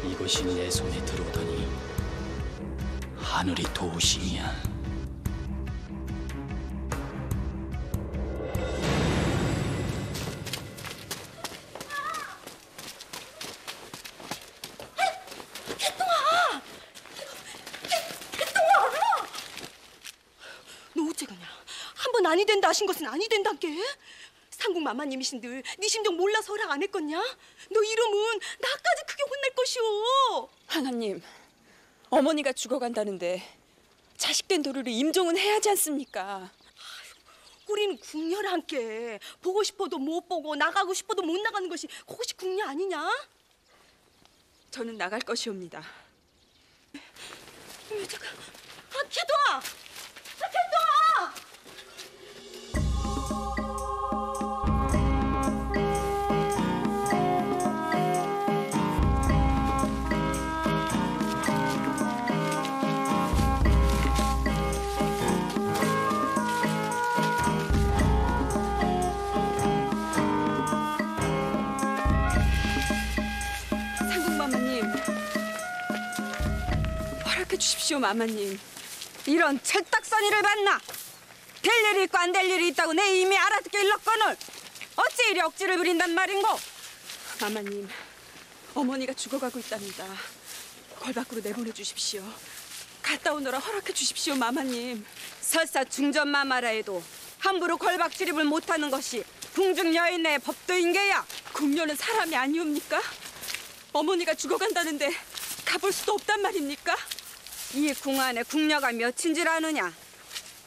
이것이 내 손에 들어오다니 하늘이 도우심이야. 너 어째가냐? 한 번 아니 된다 하신 것은 아니 된단께. 상국 마마님이신들 네 심정 몰라서 허락 안 했겠냐? 너 이러면 나까지 크게 혼날 것이오. 하나님, 어머니가 죽어간다는데 자식된 도리를 임종은 해야지 않습니까? 우리는 궁녀란께. 보고 싶어도 못 보고 나가고 싶어도 못 나가는 것이 그것이 궁녀 아니냐? 저는 나갈 것이옵니다. 잠깐, 캐도아! 캐도아! 상국마마님, 주십시오, 마마님. 이런 철딱서니를 봤나? 될 일이 있고 안 될 일이 있다고 내 이미 알아듣게 일렀거늘 어찌 이리 억지를 부린단 말인고? 마마님, 어머니가 죽어가고 있답니다. 걸 밖으로 내보내 주십시오. 갔다 오너라 허락해 주십시오, 마마님. 설사 중전마마라 해도 함부로 걸박 출입을 못하는 것이 궁중 여인의 법도인게야. 궁녀는 사람이 아니옵니까? 어머니가 죽어간다는데 가볼 수도 없단 말입니까? 이 궁 안에 궁녀가 몇인 줄 아느냐?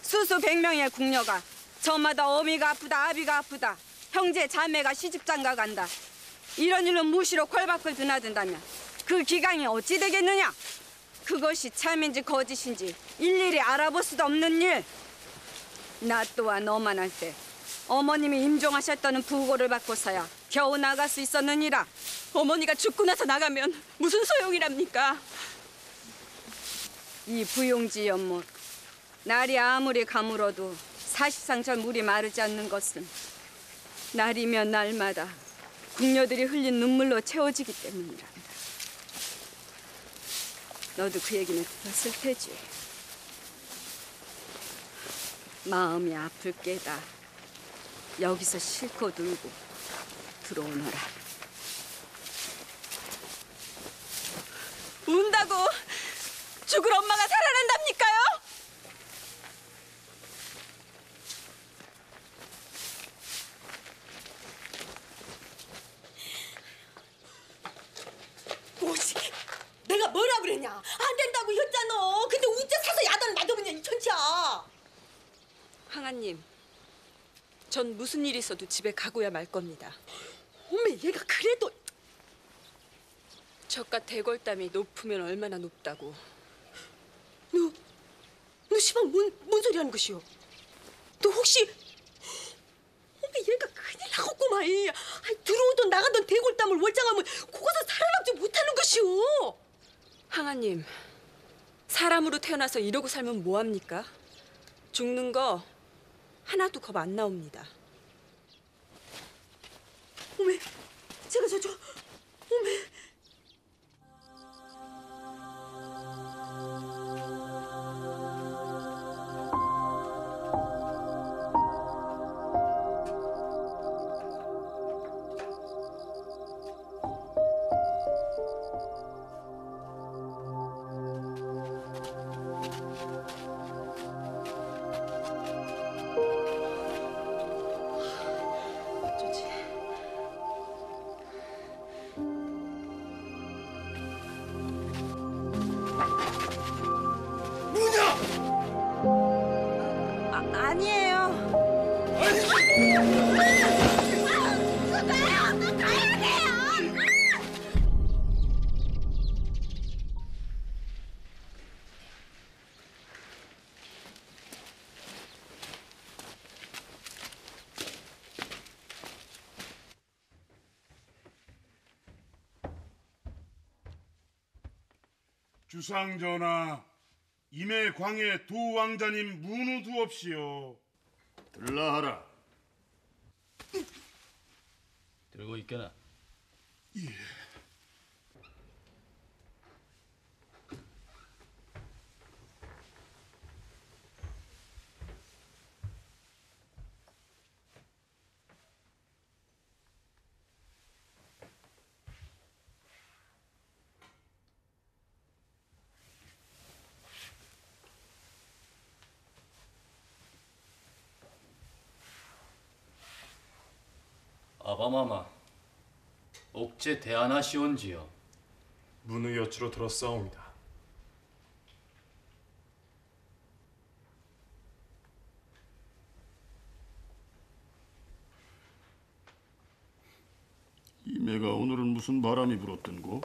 수수 100명의 궁녀가 저마다 어미가 아프다 아비가 아프다 형제 자매가 시집장가 간다. 이런 일은 무시로 걸박을 드나든다면 그 기강이 어찌 되겠느냐? 그것이 참인지 거짓인지 일일이 알아볼 수도 없는 일. 나 또한 너만 할 때 어머님이 임종하셨다는 부고를 받고서야 겨우 나갈 수 있었느니라. 어머니가 죽고 나서 나가면 무슨 소용이랍니까? 이 부용지 연못 날이 아무리 가물어도 사실상 저 물이 마르지 않는 것은 날이면 날마다 궁녀들이 흘린 눈물로 채워지기 때문이란다. 너도 그 얘기는 들었을 테지. 마음이 아플 게다 여기서 실컷 울고 들어오너라. 운다고 죽을 엄마가 살아난답니까요? 뭐지? 내가 뭐라 그랬냐? 안 된다고 했잖아. 근데 어째 사서 야단을 맞아보냐 이 천치야. 항아님, 전 무슨 일이 있어도 집에 가고야 말 겁니다. 어머 얘가 그래도 저깟 대궐담이 높으면 얼마나 높다고. 너 시방 뭔 소리 하는 것이오? 너 혹시 어머 얘가 큰일 나겠구만. 들어오던 나가던 대골담을 월장하면 그것은 살아남지 못하는 것이오. 항아님, 사람으로 태어나서 이러고 살면 뭐합니까? 죽는 거 하나도 겁 안 나옵니다. 어메 제가 어메 아니에요. 주상전하, 임해 광해 두 왕자님 문우두옵시오. 들라하라. 들고 있게나. 예. 아바마마, 옥제 대안하시온지요. 문의 여쭈로 들었사옵니다. 이매가 오늘은 무슨 바람이 불었던고?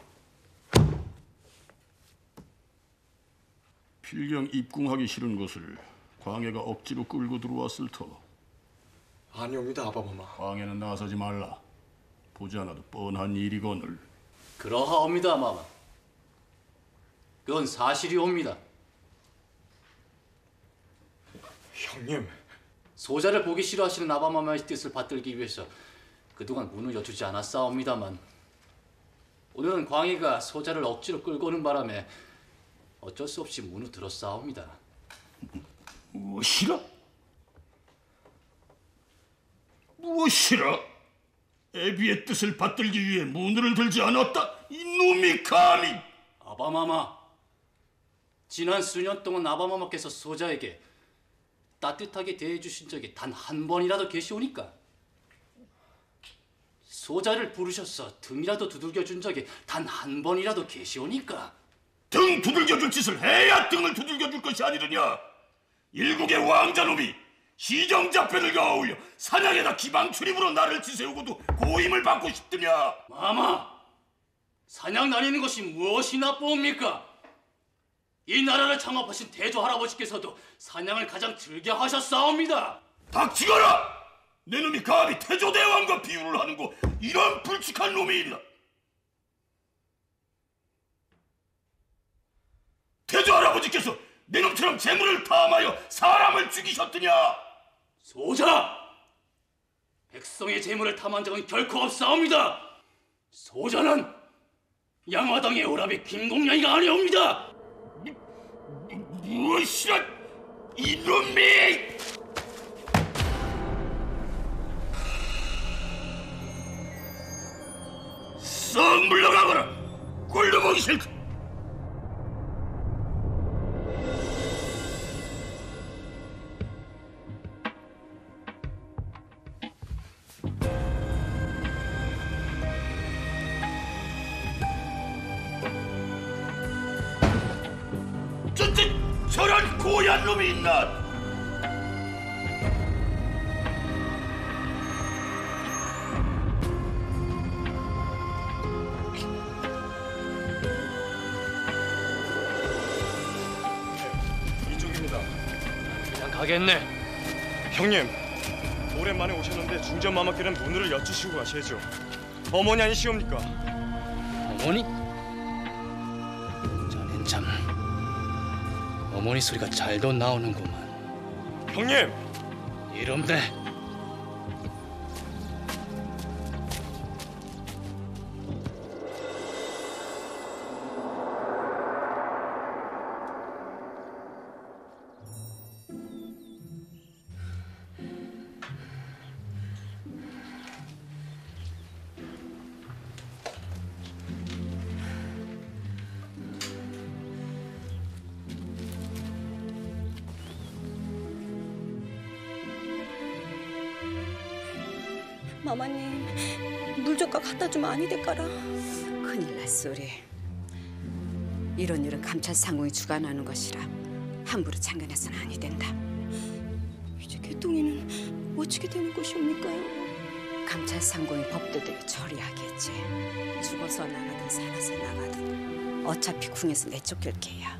필경 입궁하기 싫은 것을 광해가 억지로 끌고 들어왔을 터. 아니옵니다, 아바마마. 광해는 나서지 말라. 보지 않아도 뻔한 일이거늘. 그러하옵니다, 마마. 그건 사실이옵니다. 형님. 소자를 보기 싫어하시는 아바마마의 뜻을 받들기 위해서 그동안 문을 여쭈지 않았사옵니다만 오늘은 광희가 소자를 억지로 끌고 오는 바람에 어쩔 수 없이 문을 들었사옵니다. 무엇이라? 무엇이라? 애비의 뜻을 받들기 위해 문을 들지 않았다. 이놈이 감히! 아바마마, 지난 수년 동안 아바마마께서 소자에게 따뜻하게 대해주신 적이 단 한 번이라도 계시오니까? 소자를 부르셔서 등이라도 두들겨준 적이 단 한 번이라도 계시오니까? 등 두들겨줄 짓을 해야 등을 두들겨줄 것이 아니느냐? 일국의 왕자놈이 시정자패를 가어올려 사냥에다 기방 출입으로 나를 지새우고도 고임을 받고 싶더냐? 마마, 사냥 다니는 것이 무엇이 나쁘옵니까? 이 나라를 창업하신 대조 할아버지께서도 사냥을 가장 즐겨 하셨사옵니다. 닥치거라! 내 놈이 감히 태조대왕과 비유를 하는 거 이런 불측한 놈이 있나? 태조 할아버지께서 내 놈처럼 재물을 탐하여 사람을 죽이셨더냐? 소자! 백성의 재물을 탐한 적은 결코 없사옵니다. 소자는 양화당의 오라비 김공양이가 아니옵니다. 무엇이라 이놈이! 썩 물러가거라! 꼴도 보기 싫고! 저런 고얀 놈이 있나? 이쪽입니다. 그냥 가겠네. 형님, 오랜만에 오셨는데 중전마마께는 문을 여쭈시고 가셔야죠. 어머니 아니시옵니까? 어머니? 자넨 참 어머니 소리가 잘도 나오는구만. 형님! 이놈네. 마마님, 물 좀 갖다 주면 아니 될까라? 큰일 났소리. 이런 일은 감찰 상공이 주관하는 것이라 함부로 참견해서는 아니 된다. 이제 개똥이는 어찌게 되는 것이옵니까요? 감찰 상공이 법도대로 처리하겠지. 죽어서 나가든 살아서 나가든 어차피 궁에서 내쫓길 게야.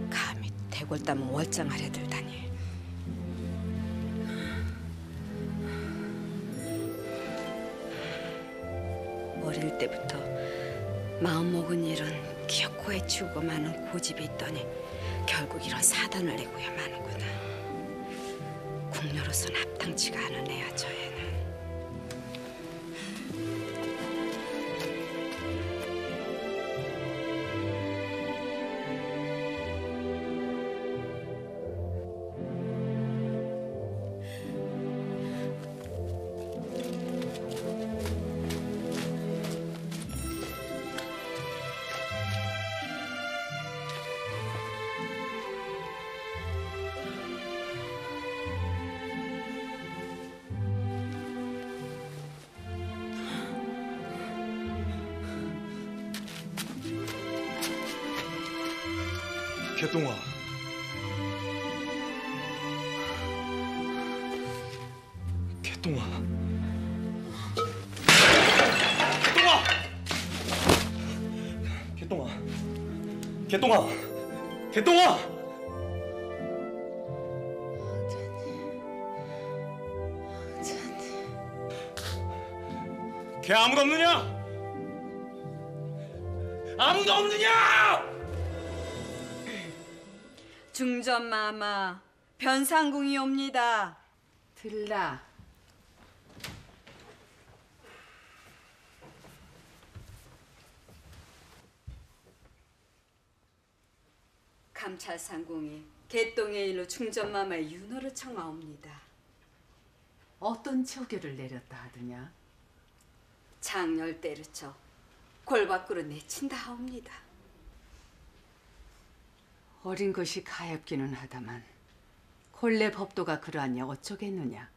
감히 대궐담은 월장하려 들다니. 어릴 때부터 마음먹은 일은 기어코 치우고 마는 고집이 있더니 결국 이런 사단을 내고야 마는구나. 궁녀로선 합당치가 않은 애야 저 애는. 개똥아. 개똥아. 개똥아. 개똥아. 개똥아. 개똥아. 개 아무도 없느냐? 아무도 없느냐? 중전마마, 변상궁이 옵니다. 들라. 감찰상공이 개똥의 일로 중전마마의 윤호를 청하옵니다. 어떤 처교를 내렸다 하더냐? 장렬 때려쳐 골 밖으로 내친다 하옵니다. 어린 것이 가엾기는 하다만 본래 법도가 그러하니 어쩌겠느냐.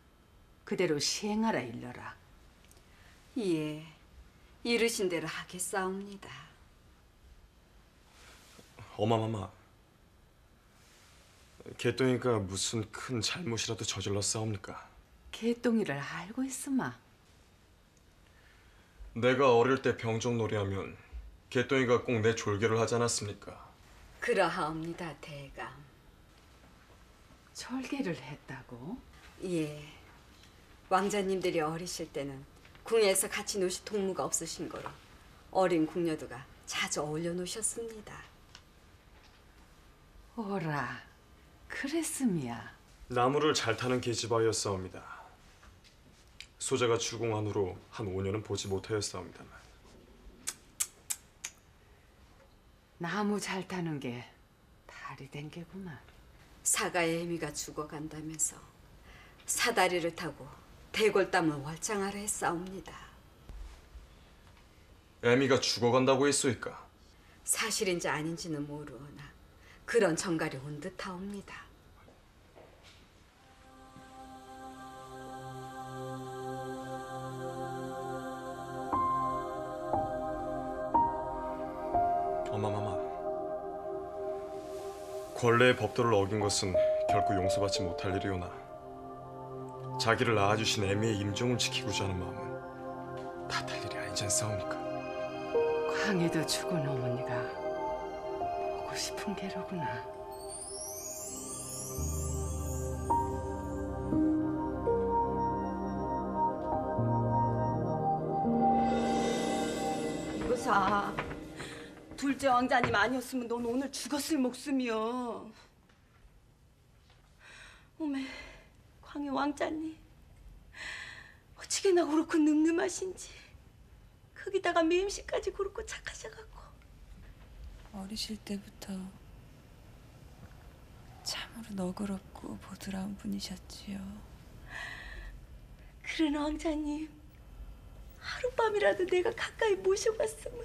그대로 시행하라 일러라. 예, 이르신 대로 하겠사옵니다. 어마마마, 개똥이가 무슨 큰 잘못이라도 저질렀사옵니까? 개똥이를 알고 있으마. 내가 어릴 때 병정놀이하면 개똥이가 꼭 내 졸개를 하지 않았습니까? 그러하옵니다, 대감. 절개를 했다고? 예, 왕자님들이 어리실 때는 궁에서 같이 노실 동무가 없으신 거로 어린 궁녀도가 자주 어울려 노셨습니다. 오라, 그랬음이야. 나무를 잘 타는 계집아이였사옵니다. 소자가 주공한 후로 한 5년은 보지 못하였사옵니다만. 나무 잘 타는 게 달이 된 게구만. 사가의 애미가 죽어간다면서 사다리를 타고 대골담을 월장하려 했사옵니다. 애미가 죽어간다고 했소이까? 사실인지 아닌지는 모르오나 그런 정갈이 온 듯하옵니다. 어마마마, 권례의 법도를 어긴 것은 결코 용서받지 못할 일이오나 자기를 낳아주신 애미의 임종을 지키고자 하는 마음은 탓할 일이 아니지 않사옵니까? 광해도 죽은 어머니가 보고 싶은 게로구나. 이거사, 둘째 왕자님 아니었으면 넌 오늘 죽었을 목숨이여. 어메, 광해 왕자님, 어찌게나 그렇고 늠름하신지. 거기다가 매임씨까지 그렇고 착하셔갖고. 어리실 때부터 참으로 너그럽고 보드라운 분이셨지요. 그런 왕자님, 하룻밤이라도 내가 가까이 모셔봤으면.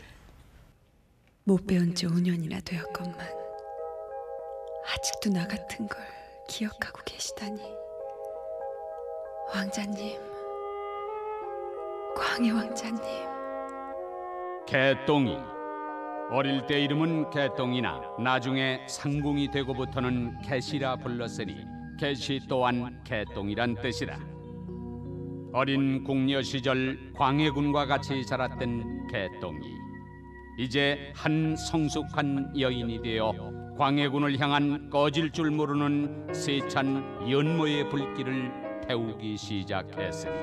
못 배운 지 5년이나 되었건만 아직도 나 같은 걸 기억하고 계시다니. 왕자님, 광해 왕자님. 개똥이, 어릴 때 이름은 개똥이나 나중에 상궁이 되고부터는 개시라 불렀으니 개시 또한 개똥이란 뜻이라. 어린 궁녀 시절 광해군과 같이 자랐던 개똥이 이제 한 성숙한 여인이 되어 광해군을 향한 꺼질 줄 모르는 세찬 연모의 불길을 태우기 시작했으니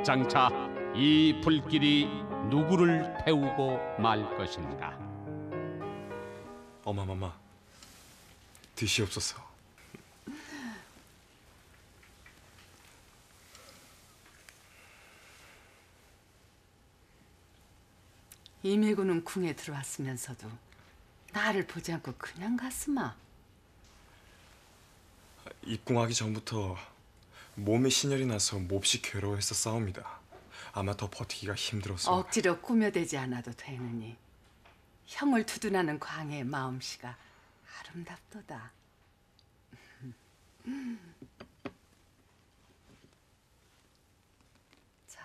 장차 이 불길이 누구를 태우고 말 것인가? 어마마마, 드시옵소서. 이매구는 궁에 들어왔으면서도 나를 보지 않고 그냥 갔으마. 입궁하기 전부터 몸에 신혈이 나서 몹시 괴로워했었사옵니다. 아마 더 버티기가 힘들어서. 억지로 꾸며대지 않아도 되느니 형을 두둔하는 광해의 마음씨가 아름답도다. 자,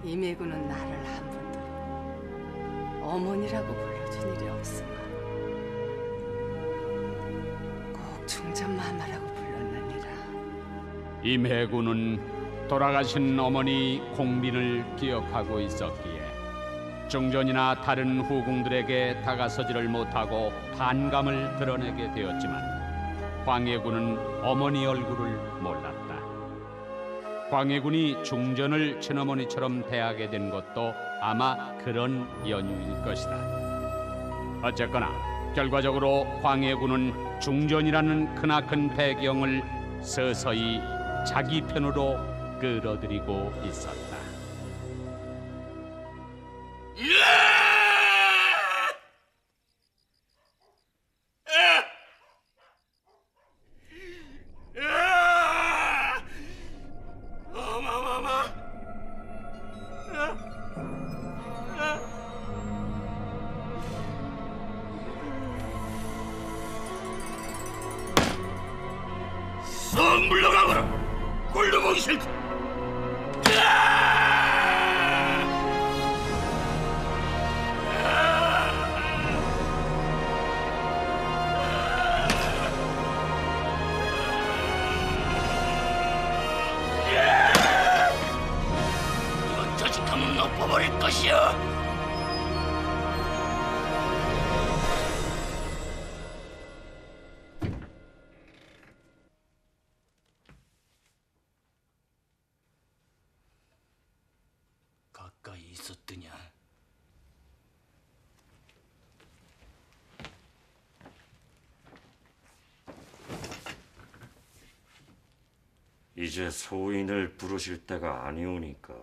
이매구는 나를 한 번도 어머니라고 불러준 일이 없으마. 꼭 중전마마라고 불렀느니라. 임해군은 돌아가신 어머니 공빈을 기억하고 있었기에 중전이나 다른 후궁들에게 다가서지를 못하고 반감을 드러내게 되었지만 광해군은 어머니 얼굴을 몰랐다. 광해군이 중전을 친어머니처럼 대하게 된 것도 아마 그런 연유일 것이다. 어쨌거나 결과적으로 광해군은 중전이라는 크나큰 배경을 서서히 자기 편으로 끌어들이고 있었다. 썩 물러가거라. 꼴도 보기 싫다. 이런 자식함은 엎어버릴 것이야. 가까이 있었더냐. 이제 소인을 부르실 때가 아니오니까.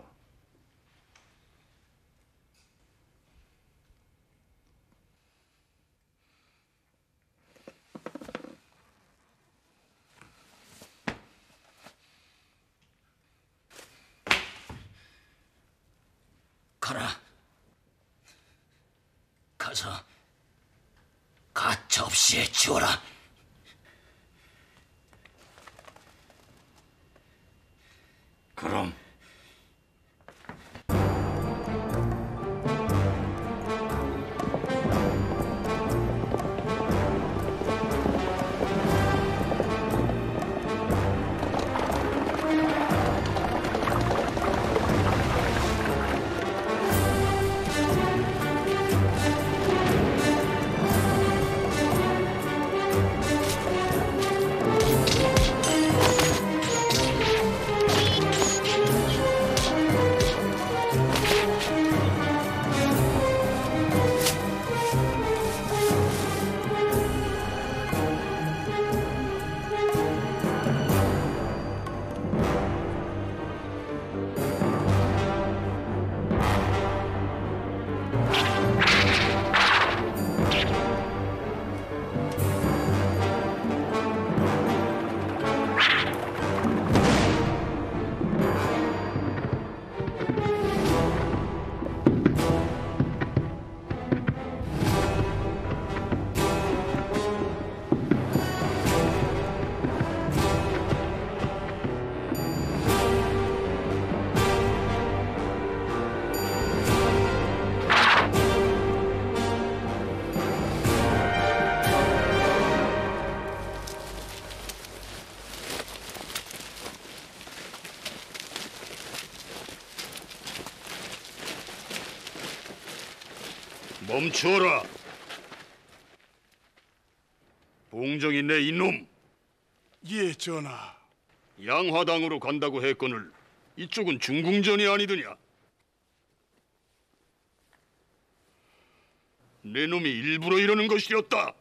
가라. 가서 가차없이 해치워라. 그럼 멈춰라. 봉정이네 이놈. 예, 전하. 양화당으로 간다고 했거늘 이쪽은 중궁전이 아니더냐. 내 놈이 일부러 이러는 것이었다.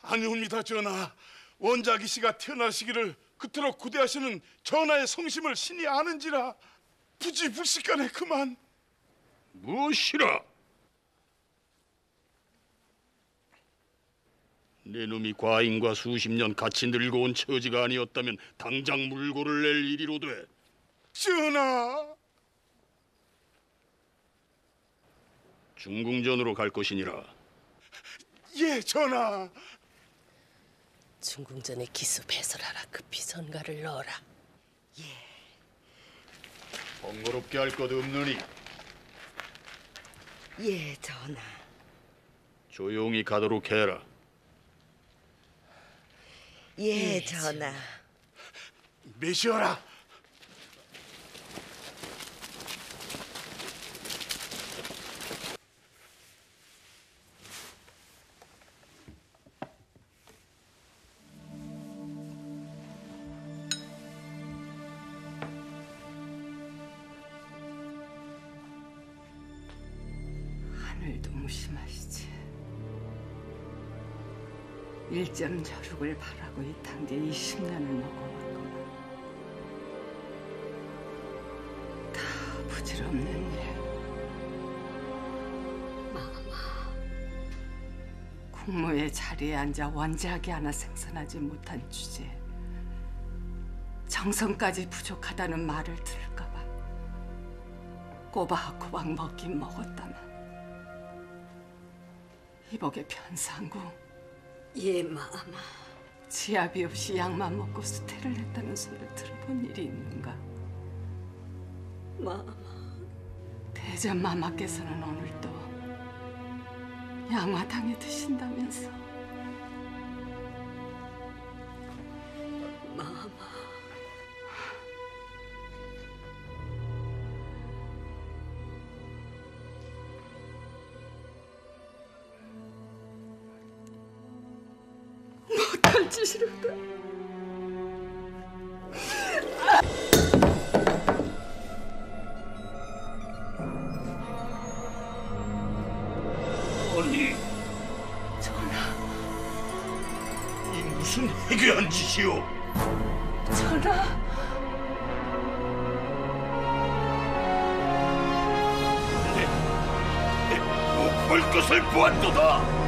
아니옵니다, 전하. 원작이 씨가 태어날 시기를 그토록 구대하시는 전하의 성심을 신이 아는지라 부지불식간에 그만. 무엇이라? 내 놈이 과인과 수십 년 같이 늙어 온 처지가 아니었다면 당장 물고를 낼 일이로 돼. 전하. 중궁전으로 갈 것이니라. 예, 전하. 중궁전에 기수 배설하라. 급히 선가를 넣어라. 번거롭게 할 것 없느니 예, 전하. 조용히 가도록 해라. 예, 전하. 메시어라. 하늘도 무심하시지. 일점저룩을 바라고 이 단계 20년을 먹어왔구나. 다 부질없는 일. 국무의 자리에 앉아 원작이 하나 생산하지 못한 주제에 정성까지 부족하다는 말을 들을까봐 꼬박꼬박 먹긴 먹었다만 이복의 편상구 예, 마마. 지압이 없이 약만 먹고 수태를 했다는 소리를 들어본 일이 있는가? 마마. 대전 마마께서는 오늘도 양화당에 드신다면서. 마마. 못할 짓이로다. 아니, 전하. 이 무슨 해괴한 짓이오? 전하. 못 볼 것을 보았도다.